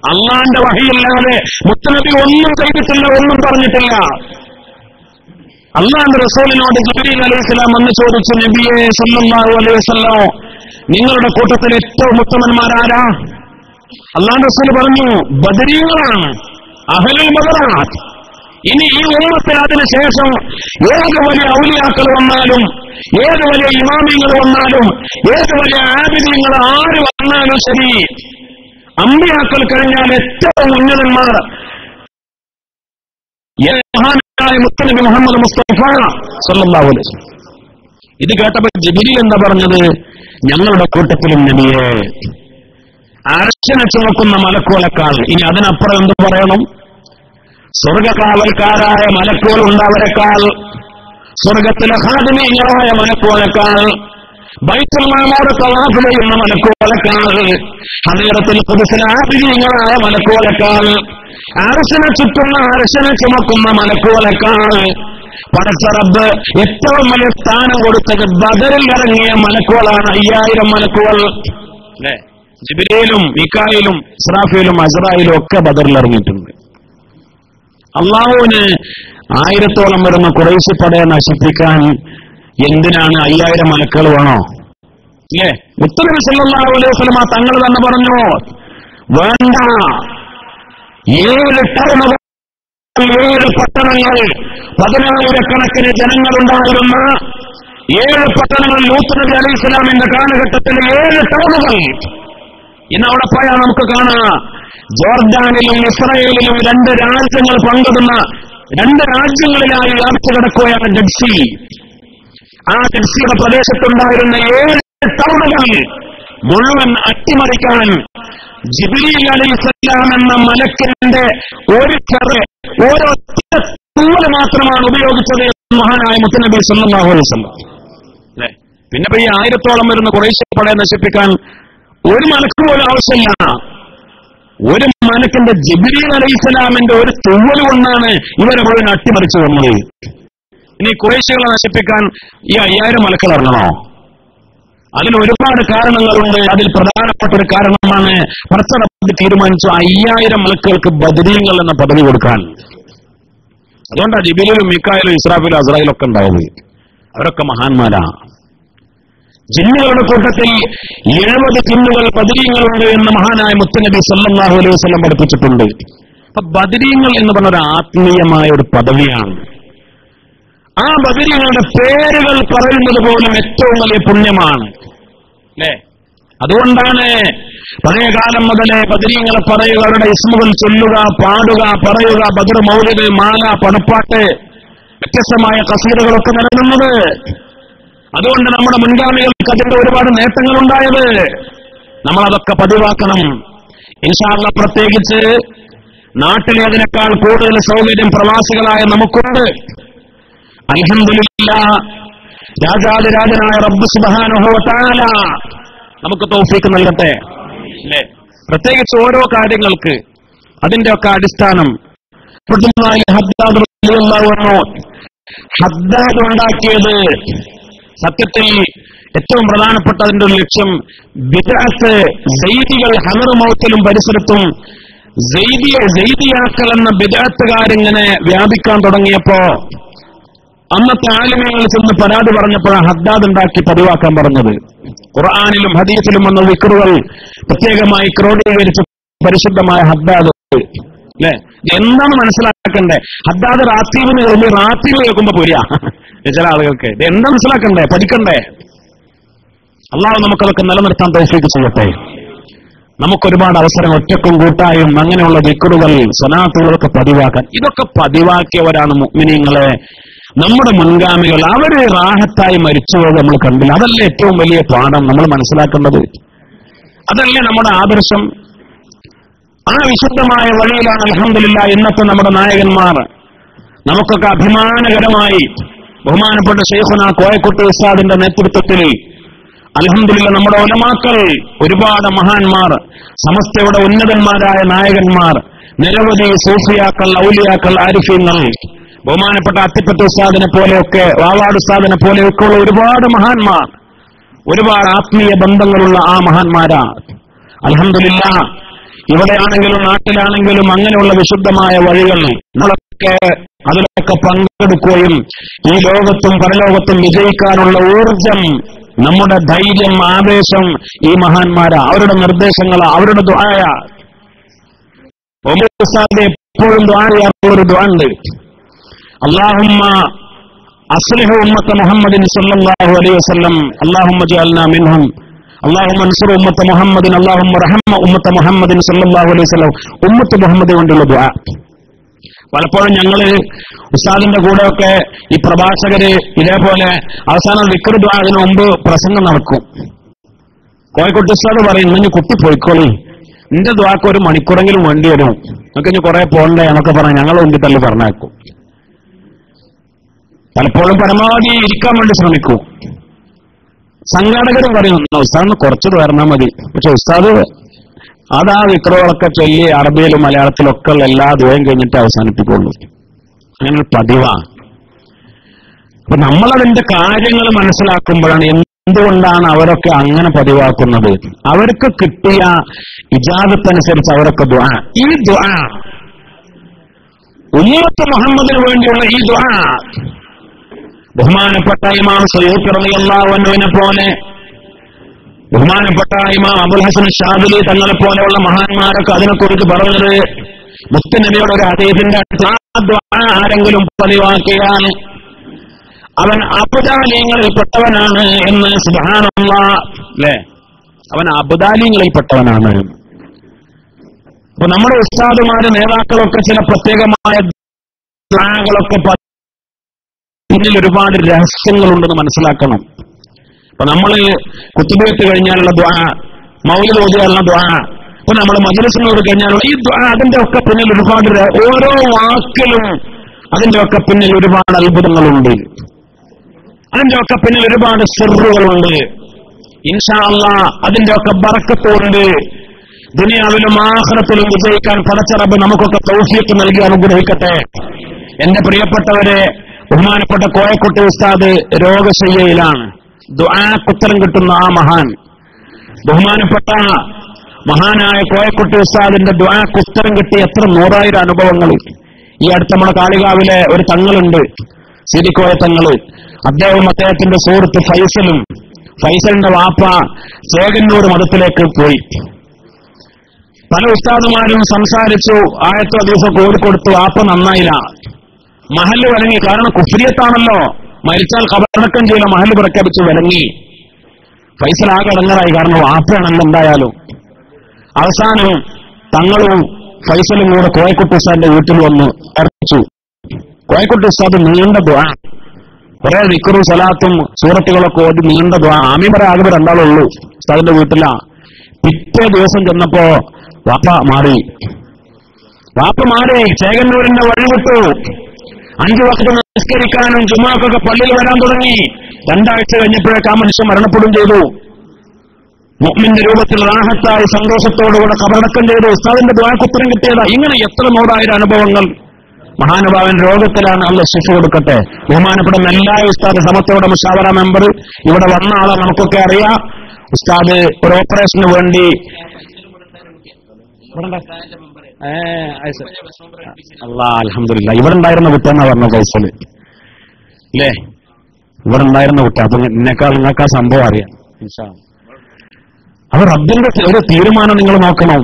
അള്ളാന്റെ വഹിയില്ലാതെ മുത്തുനബി ഒന്നും ചെയ്തിട്ടില്ല, ഒന്നും പറഞ്ഞിട്ടില്ല. അള്ളാന്റെ റസൂലിനോട് ജിബ്രീൽ അലൈഹിസ്സലാം വന്ന് ചോദിച്ചു, നബിയെ സല്ലല്ലാഹു അലൈഹി വസല്ലം, നിങ്ങളുടെ കൂട്ടത്തിൽ ഏറ്റവും ഉത്തമന്മാരാരാ? അള്ളാന്റെ റസൂൽ പറഞ്ഞു, ബദരീങ്ങളാണ്, അഹ്ലുൽ ബദറാത്ത്. ഇനി ഈ ഉമ്മത്തിൽ അതിനുശേഷം ഏത് വലിയ ഔലിയാക്കൾ വന്നാലും, ഏത് വലിയ ഇമാമിങ്ങൾ വന്നാലും, ഏത് വലിയ ആബിദീങ്ങൾ ആര് വന്നാലും ശരി, അമ്പിയാക്കൾ കഴിഞ്ഞാൽ ഏറ്റവും ഉന്നതന്മാർ മഹാനായ മുത്തനബി മുഹമ്മദ് മുസ്തഫ സല്ലല്ലാഹു അലൈഹി വസല്ലം. ഇത് കേട്ടപ്പോൾ ജിബ്രീൽ എന്താ പറഞ്ഞത്? ഞങ്ങളുടെ കൂട്ടത്തിലും നബിയെ അർശനെ ചുമക്കുന്ന മലക്കുകളെക്കാൾ ഇനി അതിനപ്പുറം എന്ത് പറയണം? സ്വർഗകാവൽക്കാരായ മലക്കുകൾ ഉണ്ടാവരെക്കാൾ, സ്വർഗത്തിലെ ഖാദിമീങ്ങളായ മലക്കുകളെക്കാൾ, ബൈത്തുൽ മഅമൂർ തവാഫ് ചെയ്യുന്ന മലക്കുകളെക്കാൾ, ഹദീറത്തുൽ ഖുദ്സിലെ ആബിദീങ്ങളായ മലക്കുകളെക്കാൾ, അർശനെ ചുറ്റുന്ന അർശനെ ചുമക്കുന്ന മലക്കുകളെക്കാൾ പടച്ച റബ്ബ് ഏറ്റവും വലിയ സ്ഥാനം കൊടുത്തത് ബദറിൽ ഇറങ്ങിയ മലക്കുകളാണ്. 5000 മലക്കുകൾ. അല്ലേ? ജിബ്രീലും മീകായിലും ഇസ്രാഫീലും അസ്റായിലും ഒക്കെ ബദറിൽ ഇറങ്ങിയിട്ടുണ്ട്. അള്ളാഹുവിന് 1000ഓളം വരുന്ന ഖുറൈശി പടയെ നശിപ്പിക്കാൻ എന്തിനാണ് 5000 മലക്കുകൾ വേണോ? ഇല്ലേ? മുത്തനബി സല്ലല്ലാഹു അലൈഹി വസല്ലം തങ്ങൾ തന്നെ പറഞ്ഞു, വേണ്ട, 7 ടൗണുകൾ, 7 പട്ടണങ്ങൾ, 10000കണക്കിന് ജനങ്ങളുണ്ടായിരുന്ന 7 പട്ടണങ്ങൾ, ലൂത്ത് നബി അലൈഹി സ്വലാമിന്റെ കാലഘട്ടത്തിൽ 7 ടൗണുകൾ. ഇന്ന് അവിടെ പോയാൽ നമുക്ക് കാണാം, ജോർഡാനിലും ഇസ്രായേലിലും 2 രാജ്യങ്ങൾ പങ്കിടുന്ന 2 രാജ്യങ്ങളിലായി വ്യാപിച്ചു കിടക്കുകയാണ് ജഡ്സി. ആ ജഡ്സിയുടെ പ്രദേശത്തുണ്ടായിരുന്ന 7 ടൗണുകൾ മുഴുവൻ അട്ടിമറിക്കാൻ ജിബ്രീൽ അലൈഹിസ്സലാം എന്ന മലക്കിന്റെ ഒരു തൂവൽ മാത്രമാണ് ഉപയോഗിച്ചത് മഹാനായ മുത്തനബി സല്ലല്ലാഹു അലൈഹി വസല്ലം. അല്ലേ? പിന്നെ ഈ 1000ഓളം വരുന്ന ഖുറൈശി പടയെ നശിപ്പിക്കാൻ ഒരു മലക്ക് പോലും ആവശ്യമില്ല. ഒരു മലക്കിന്റെ ജിബ്രീൽ അലൈഹിസ്സലാമിന്റെ ഒരു തൂവൽ കൊണ്ടാണ് ഇവരെ മുഴുവൻ അട്ടിമറിച്ചു വന്നത്. ഇനി ഖുറൈശികളെ നശിപ്പിക്കാൻ ഈ 5000 മലക്കുകൾ ഇറങ്ങണോ? അതിന് ഒരുപാട് കാരണങ്ങളുണ്ട്. അതിൽ പ്രധാനപ്പെട്ട ഒരു കാരണമാണ് പടച്ച റബ്ബ് തീരുമാനിച്ചു 5000 മലക്കുകൾക്ക് ബദരീങ്ങൾ എന്ന പദവി കൊടുക്കാൻ. അതുകൊണ്ടാണ് ജിബ്രീലും മീകായിലും ഇസ്രാഫീലും അസ്റായിലും ഒക്കെ ഉണ്ടായത്. അവരൊക്കെ മഹാന്മാരാ. ജിന്നുകളുടെ കൂട്ടത്തിൽ 70 ജിന്നുകൾ ബദരീങ്ങളുണ്ട് എന്ന് മഹാനായ മുത്തനബി സല്ലല്ലാഹു അലൈഹി വസല്ലം പഠിപ്പിച്ചിട്ടുണ്ട്. അപ്പൊ ബദരീങ്ങൾ എന്ന് പറഞ്ഞ ഒരു ആത്മീയമായ ഒരു പദവിയാണ്. ആ ബദരീങ്ങളുടെ പേരുകൾ പറയുന്നത് പോലും ഏറ്റവും വലിയ പുണ്യമാണ്. അല്ലേ? അതുകൊണ്ടാണ് പഴയകാലം മുതലേ ബദരീങ്ങളെ പറയുക, അവരുടെ ഇസ്മുകൾ ചൊല്ലുക, പാടുക, പറയുക, ബദർ മൗലിദ്, മാല, പണപ്പാട്ട്, വ്യത്യസ്തമായ ഖസീദകളൊക്കെ നിലനിന്നത്. അതുകൊണ്ട് നമ്മുടെ മുൻഗാമികൾക്ക് അതിന്റെ ഒരുപാട് നേട്ടങ്ങളുണ്ടായത്. നമ്മളതൊക്കെ പതിവാക്കണം. ഇൻഷാ അല്ലാഹ് പ്രത്യേകിച്ച് നാട്ടിലെ അതിനേക്കാൾ കൂടുതൽ സൗകര്യം പ്രവാസികളായ നമുക്കുണ്ട്. അൽഹംദുലില്ലാഹ്, രാജാതിരാജനായ റബ്ബ് സുബ്ഹാനഹു വ തആല നമുക്ക് തൗഫീഖ് നൽകട്ടെ. അല്ലേ? പ്രത്യേകിച്ച് ഓരോ കാര്യങ്ങൾക്ക് അതിന്റെയൊക്കെ അടിസ്ഥാനം ഹദ്ദാദ് ഉണ്ടാക്കിയത് സത്യത്തിൽ ഏറ്റവും പ്രധാനപ്പെട്ട അതിന്റെ ഒരു ലക്ഷ്യം ബിദ്അത്ത്, സെയ്ദികൾ ഹമർ മൗത്തിലും പരിസരത്തും സെയ്ദിയാക്കൽ എന്ന ബിദ്അത്തുകാരിങ്ങനെ വ്യാപിക്കാൻ തുടങ്ങിയപ്പോ അന്നത്തെ ആലിമീങ്ങൾ ചെന്ന് പരാതി പറഞ്ഞപ്പോഴാണ് ഹദ്ദാദ് ഉണ്ടാക്കി പതിവാക്കാൻ പറഞ്ഞത്. ഖുർആനിലും ഹദീസിലും വന്ന വിക്റുകൾ പ്രത്യേകമായി ക്രോഡീകരിച്ച പരിശുദ്ധമായ ഹദ്ദാദ്. അല്ലെ? എന്താണ് മനസ്സിലാക്കണ്ടേ? ഹദ്ദാദ് റാത്തീബിന് കഴിഞ്ഞ് റാത്തീബ് കേൾക്കുമ്പോ പോരാ ചില ആളുകൾക്ക്. ഇത് എന്താ മനസ്സിലാക്കണ്ടേ? പഠിക്കണ്ടേ? അള്ളാഹു നമുക്കതൊക്കെ നിലനിർത്താൻ തൗഫീഖ് ചെയ്യട്ടെ. നമുക്കൊരുപാട് അവസരം ഒറ്റക്കും കൂട്ടായും അങ്ങനെയുള്ള ദിക്റുകൾ, സ്വലാത്തുകളൊക്കെ പതിവാക്കാൻ. ഇതൊക്കെ പതിവാക്കിയവരാണ് മുഅ്മിനീങ്ങളെ, നമ്മുടെ മുൻഗാമികൾ. അവര് റാഹത്തായി മരിച്ചുപോയത് നമ്മൾ കണ്ടില്ല. അതല്ലേ ഏറ്റവും വലിയ പാഠം നമ്മൾ മനസ്സിലാക്കേണ്ടത്? അതല്ലേ നമ്മുടെ ആദർശം? ആ വിശുദ്ധമായ വഴിയിലാണ് അൽഹംദുലില്ലാഹ് ഇന്നത്തെ നമ്മുടെ നായകന്മാർ. നമുക്കൊക്കെ അഭിമാനകരമായി ബഹുമാനപ്പെട്ട ശൈഖുനാ കോയക്കുട്ടി ഉസ്താദിന്റെ നേതൃത്വത്തിൽ അൽഹംദുലില്ലാഹ് നമ്മുടെ ഉലമാക്കൾ, ഒരുപാട് മഹാന്മാർ, സമസ്തയുടെ ഉന്നതന്മാരായ നായകന്മാർ, നിരവധി സൂഫിയാക്കൾ, ഔലിയാക്കൾ, ആരിഫീങ്ങൾ, ബഹുമാനപ്പെട്ട അത്തിപ്പറ്റ ഉസ്താദിനെ പോലെയൊക്കെ, വാവാട് ഉസ്താദിനെ പോലെയൊക്കെ ഉള്ള ഒരുപാട് മഹാന്മാർ, ഒരുപാട് ആത്മീയ ബന്ധങ്ങളുള്ള ആ മഹാന്മാരാ. അൽഹംദുലില്ലാഹ് ഇവിടെയാണെങ്കിലും നാട്ടിലാണെങ്കിലും അങ്ങനെയുള്ള വിശുദ്ധമായ വഴികൾ നമ്മളൊക്കെ അതിലൊക്കെ പങ്കെടുക്കുകയും ഈ ലോകത്തും പരലോകത്തും വിജയിക്കാനുള്ള ഊർജം, നമ്മുടെ ധൈര്യം, ആവേശം ഈ മഹാന്മാരാ, അവരുടെ നിർദ്ദേശങ്ങളാ, അവരുടെ ദുആയാ. ഉസ്താദ് എപ്പോഴും ദുആ ചെയ്യാറുള്ള ഒരു ദുആ ഉണ്ട്. അല്ലാഹുമ്മ അസ്ലിഹ് ഉമ്മത്ത മുഹമ്മദിൻ സല്ലല്ലാഹു അലൈഹി വസല്ലം അല്ലാഹുമ്മ ജഅൽനാ മിൻഹും അല്ലാഹുമ്മ അൻസുർ ഉമ്മത്ത മുഹമ്മദിൻ അല്ലാഹുമ്മ റഹ്മ ഉമ്മത്ത മുഹമ്മദിൻ സല്ലല്ലാഹു അലൈഹി വസല്ലം. ഉമ്മത്ത് മുഹമ്മദ് കൊണ്ടുള്ള ദുആ. പലപ്പോഴും ഞങ്ങള് ഉസ്താദിന്റെ കൂടെയൊക്കെ ഈ പ്രഭാഷകര് ഇതേപോലെ അവസാനം ദിക്ർ ദുആന് മുമ്പ് പ്രസംഗം നടക്കും. കോഴിക്കോട്ട് ഉസ്താദ് പറയും, ഇന്ന് കുട്ടി പോയിക്കോളി, നിന്റെ ദുആക്ക് 1 മണിക്കൂറെങ്കിലും വേണ്ടി വരും, നമുക്ക് ഇനി കുറെ പോകണ്ടേ എന്നൊക്കെ പറഞ്ഞ് ഞങ്ങൾ കൊണ്ടിട്ടല്ലേ പറഞ്ഞേക്കും. പലപ്പോഴും പരമാവധി ഇരിക്കാൻ വേണ്ടി ശ്രമിക്കും. സംഘാടകരും പറയും, ഉസ്താദിന് കുറച്ച് വരണാൽ മതി. പക്ഷെ ഉസ്താദ് അതാ വിക്രകളൊക്കെ ചൊല്ലി അറബിയിലും മലയാളത്തിലൊക്കെ ഉള്ള എല്ലാ ദുആയും കഴിഞ്ഞിട്ട് അവസാനിപ്പിക്കുള്ളൂ. അങ്ങനെ ഒരു പതിവാണ്. അപ്പൊ നമ്മളതിന്റെ കാര്യങ്ങൾ മനസ്സിലാക്കുമ്പോഴാണ് എന്തുകൊണ്ടാണ് അവരൊക്കെ അങ്ങനെ പതിവാക്കുന്നത്. അവർക്ക് കിട്ടിയ ഇജാദത്തനുസരിച്ച് അവരൊക്കെ ദുആ, ഈ ദുആ ഉമ്മത്ത് മുഹമ്മദിന് വേണ്ടിയുള്ള ഈ ദുആ ബഹുമാനപ്പെട്ട ഇമാം സയ്യിദ് റളിയല്ലാഹു അൻഹുവിനെ പോലെ, ബഹുമാനപ്പെട്ട ഇമാം അബുൽ ഹസൻ ഷാദിലി തങ്ങളെ പോലെയുള്ള മഹാന്മാരൊക്കെ അതിനെക്കുറിച്ച് പറഞ്ഞത്, മുത്തുനബിയുടെ ഒരു ഹദീസിന്റെ ആരെങ്കിലും പതിവാക്കിയാൽ അവൻ അബ്ദാലികളിൽപ്പെട്ടവനാണ് എന്ന്. സുബ്ഹാനല്ലാഹ്, അല്ലേ? അവൻ അബ്ദാലികളിൽപ്പെട്ടവനാണ്. അപ്പൊ നമ്മുടെ ഉസ്താദുമാര്, നേതാക്കളൊക്കെ ചില പ്രത്യേകമായ ദ്വാകളൊക്കെ പിന്നിൽ ഒരുപാട് രഹസ്യങ്ങളുണ്ടെന്ന് മനസ്സിലാക്കണം. അപ്പൊ നമ്മള് കുത്തുബിയത്ത് കഴിഞ്ഞാലുള്ള ദ്വാ, മൗലിദ് ഓതിയാലുള്ള ദ്വാ, അപ്പൊ നമ്മൾ മജ്‌ലിസിനോട് കഴിഞ്ഞാലുള്ള ഈ ദ്വാ, അതിന്റെ ഒക്കെ പിന്നിൽ ഒരുപാട്, ഓരോ വാക്കിലും അതിന്റെ ഒക്കെ പിന്നിൽ ഒരുപാട് അത്ഭുതങ്ങളുണ്ട്, അതിന്റെ ഒക്കെ പിന്നിൽ ഒരുപാട് സിർറുകളുണ്ട്. ഇൻഷാ അല്ലാഹ് അതിന്റെ ഒക്കെ ബറക്കത്തുണ്ട്. ദുനിയാവിലും ആഖിറത്തിലും വിജയിക്കാൻ പടച്ച റബ്ബ് നമുക്കൊക്കെ തൗഫീഖ് നൽകി അനുഗ്രഹിക്കട്ടെ. എന്റെ പ്രിയപ്പെട്ടവരെ, ബഹുമാനപ്പെട്ട കോയക്കുട്ടി ഉസ്താദ് രോഗശയ്യയിലാണ്. ദുആക്കുത്തരം കിട്ടുന്ന ആ മഹാൻ, ബഹുമാനപ്പെട്ട മഹാനായ കോയക്കുട്ടി ഉസ്താദിന്റെ ദുആക്കുത്തരം കിട്ടിയ എത്ര 100,000 അനുഭവങ്ങൾ. ഈ അടുത്ത നമ്മുടെ കാളികാവിലെ ഒരു തങ്ങളുണ്ട്, സിരിക്കോയ തങ്ങള്. അദ്ദേഹവും അദ്ദേഹത്തിന്റെ സുഹൃത്ത് ഫൈസലും, ഫൈസലിന്റെ വാപ്പ ചേകന്നൂർ മതത്തിലേക്ക് പോയി. പല ഉസ്താദുമാരും സംസാരിച്ചു, ആയത്തോ ദിവസമൊക്കെ ഓടിക്കൊടുത്തു. വാപ്പ നന്നായില്ല, മഹല്ല് വലങ്ങി. കാരണം കുഫ്രിയത്താണല്ലോ, മരിച്ചാൽ ഖബറടക്കം ചെയ്യില്ല, മഹല്ല് പ്രഖ്യാപിച്ചു വലങ്ങി. ഫൈസൽ ആകെ ഇടങ്ങറായി, കാരണം വാപ്പയാണല്ലോ എന്തായാലും. അവസാനം തങ്ങളും ഫൈസലും കൂടെ കോയക്കുട്ടി ഉസ്താദിന്റെ വീട്ടിൽ വന്ന് അർപ്പിച്ചു. കോയക്കുട്ടി ഉസ്താദ് നീണ്ട ദുആ, കുറെ ദിക്റും സലാത്തും സൂറത്തുകളൊക്കെ ഓതി നീണ്ട ദുആ. ആമീൻ പറയാൻ ആകെ 2 ആളുള്ളൂ, ഉസ്താദിന്റെ വീട്ടിലാ. പിറ്റേ ദിവസം ചെന്നപ്പോ വാപ്പ മാറി, ചേകന്നൂരിന്റെ വഴി വിട്ടു. 5 വഖ്ത് നിസ്കരിക്കാനും ജുമാക്കൊക്കെ പള്ളിയിൽ വരാൻ തുടങ്ങി. 2 ആഴ്ച കഴിഞ്ഞപ്പോഴേക്ക് ആ മനുഷ്യൻ മരണപ്പെടുകയും ചെയ്തു. മുഅ്മിന്റെ രൂപത്തിൽ റാഹത്തായി സന്തോഷത്തോടുകൂടെ ഖബറടക്കം ചെയ്തു. ഉസ്താദിന്റെ ദുആക്ക് ഉത്തരം കിട്ടിയതാ. ഇങ്ങനെ എത്ര 100,000 അനുഭവങ്ങൾ. മഹാനുഭാവൻ രോഗത്തിലാണ്, അല്ലാഹ് ശിഫ കൊടുക്കട്ടെ. ബഹുമാനപ്പെടുന്ന എല്ലാ ഉസ്താദ് സമത്തോടെ മുശാവറ മെമ്പർ ഇവിടെ വന്ന ആളെ നമുക്കൊക്കെ അറിയാം. ഉസ്താദ് ഒരു ഓപ്പറേഷന് വേണ്ടി അൽഹംദുലില്ലാഹ് ഇവിടെ ഉണ്ടായിരുന്ന കുട്ടിയെന്നാ പറഞ്ഞ ഫൈസല്, അല്ലേ? ഇവിടെ ഉണ്ടായിരുന്ന കുട്ടി. അപ്പൊ എന്നെക്കാൾ നിങ്ങൾക്ക് ആ സംഭവം അറിയാം. അത് റബ്ബിന്റെ ഒരു തീരുമാനം നിങ്ങൾ നോക്കണം.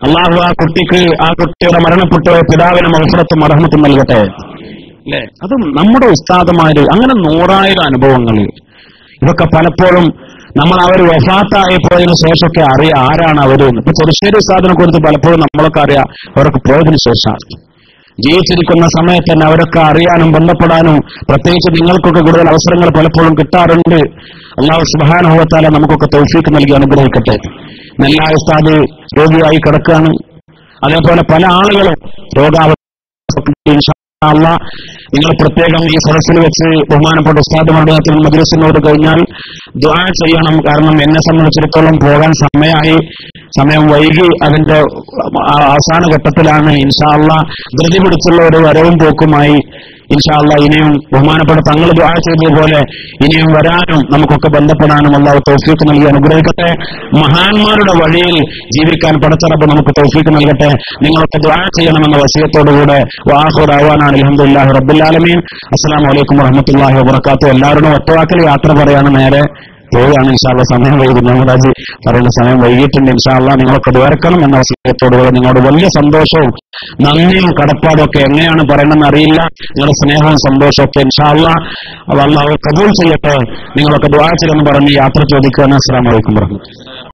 അള്ളാഹു ആ കുട്ടിയുടെ മരണപ്പെട്ട പിതാവിന് മഗ്ഫിറത്തും റഹ്മത്തും നൽകട്ടെ, അല്ലേ? അത് നമ്മുടെ ഉസ്താദുമാര് അങ്ങനെ 100,000 അനുഭവങ്ങൾ. ഇതൊക്കെ പലപ്പോഴും നമ്മൾ അവർ വഫാത്തായി പോയതിനു ശേഷമൊക്കെ അറിയാം ആരാണ് അവരെന്ന്. ഇപ്പൊ ചെറുശ്ശേരി ഉസ്താദിനെ കുറിച്ച് പലപ്പോഴും നമ്മളൊക്കെ അറിയാം, അവരൊക്കെ പോയതിനു ശേഷം. ജീവിച്ചിരിക്കുന്ന സമയത്ത് തന്നെ അവരൊക്കെ അറിയാനും ബന്ധപ്പെടാനും പ്രത്യേകിച്ച് നിങ്ങൾക്കൊക്കെ കൂടുതൽ അവസരങ്ങൾ പലപ്പോഴും കിട്ടാറുണ്ട്. അല്ലാഹു സുബ്ഹാനഹു വ തആല നമുക്കൊക്കെ തൗഫീഖ് നൽകി അനുഗ്രഹിക്കട്ടെ. നെല്ലായ ഉസ്താദ് രോഗിയായി കിടക്കുകയാണ്. അതേപോലെ പല ആളുകളും നിങ്ങൾ പ്രത്യേകം ഈ സദസ്സിൽ വെച്ച് ബഹുമാനപ്പെട്ട ഉസ്താദുമാരുടെ മദ്രസിനോട് കഴിഞ്ഞാൽ ദുആ ചെയ്യണം. കാരണം എന്നെ സംബന്ധിച്ചിടത്തോളം പോകാൻ സമയം വൈകി അതിന്റെ അവസാന ഘട്ടത്തിലാണ്. ഇൻഷാ അല്ലാഹ് ധൃതി പിടിച്ചുള്ള ഒരു വരവും പോക്കുമായി ഇൻഷാ അല്ലാഹ് ഇനിയും ബഹുമാനപ്പെട്ട തങ്ങൾ ദുആ ചെയ്തതുപോലെ ഇനിയും വരാനും നമുക്കൊക്കെ ബന്ധപ്പെടാനും അല്ലാഹു തൗഫീഖ് നൽകി അനുഗ്രഹിക്കട്ടെ. മഹാന്മാരുടെ വഴിയിൽ ജീവിക്കാൻ പടച്ച റബ്ബ് നമുക്ക് തൗഫീഖ് നൽകട്ടെ. നിങ്ങളൊക്കെ ദുആ ചെയ്യണമെന്ന വസിയത്തോടുകൂടെ വാഖിറു ദഅവാനാ അൽഹംദുലില്ലാഹി റബ്ബിൽ ആലമീൻ. അസ്സലാമു അലൈക്കും വറഹ്മത്തുള്ളാഹി വബറകാതുഹു. എല്ലാവരും ഒറ്റവാക്കിൽ യാത്ര പറയാണ്, നേരെ പോവുകയാണ്. ഇൻഷാ അല്ലാഹ് സമയം വൈകി മുഹമ്മദാജി പറയുന്ന സമയം വൈകിട്ടുണ്ട്. ഇൻഷാ അല്ലാഹ് നിങ്ങളൊക്കെ ദുആർക്കണം എന്ന വസിയത്തോടുകൂടെ നിങ്ങളോട് വലിയ സന്തോഷവും നന്ദിയും കടപ്പാടും ഒക്കെ എങ്ങനെയാണ് പറയണമെന്ന് അറിയില്ല. നിങ്ങളുടെ സ്നേഹവും സന്തോഷവും ഒക്കെ ഇൻഷാ അല്ലാഹ് അല്ലാഹു ഖബൂൽ ചെയ്യട്ടെ. നിങ്ങളൊക്കെ ദുആ ചെയ്യണമെന്ന് പറഞ്ഞ് യാത്ര ചോദിക്കുകയാണ്. അസ്സലാമു അലൈക്കും വറഹ്മത്തുള്ളാഹി.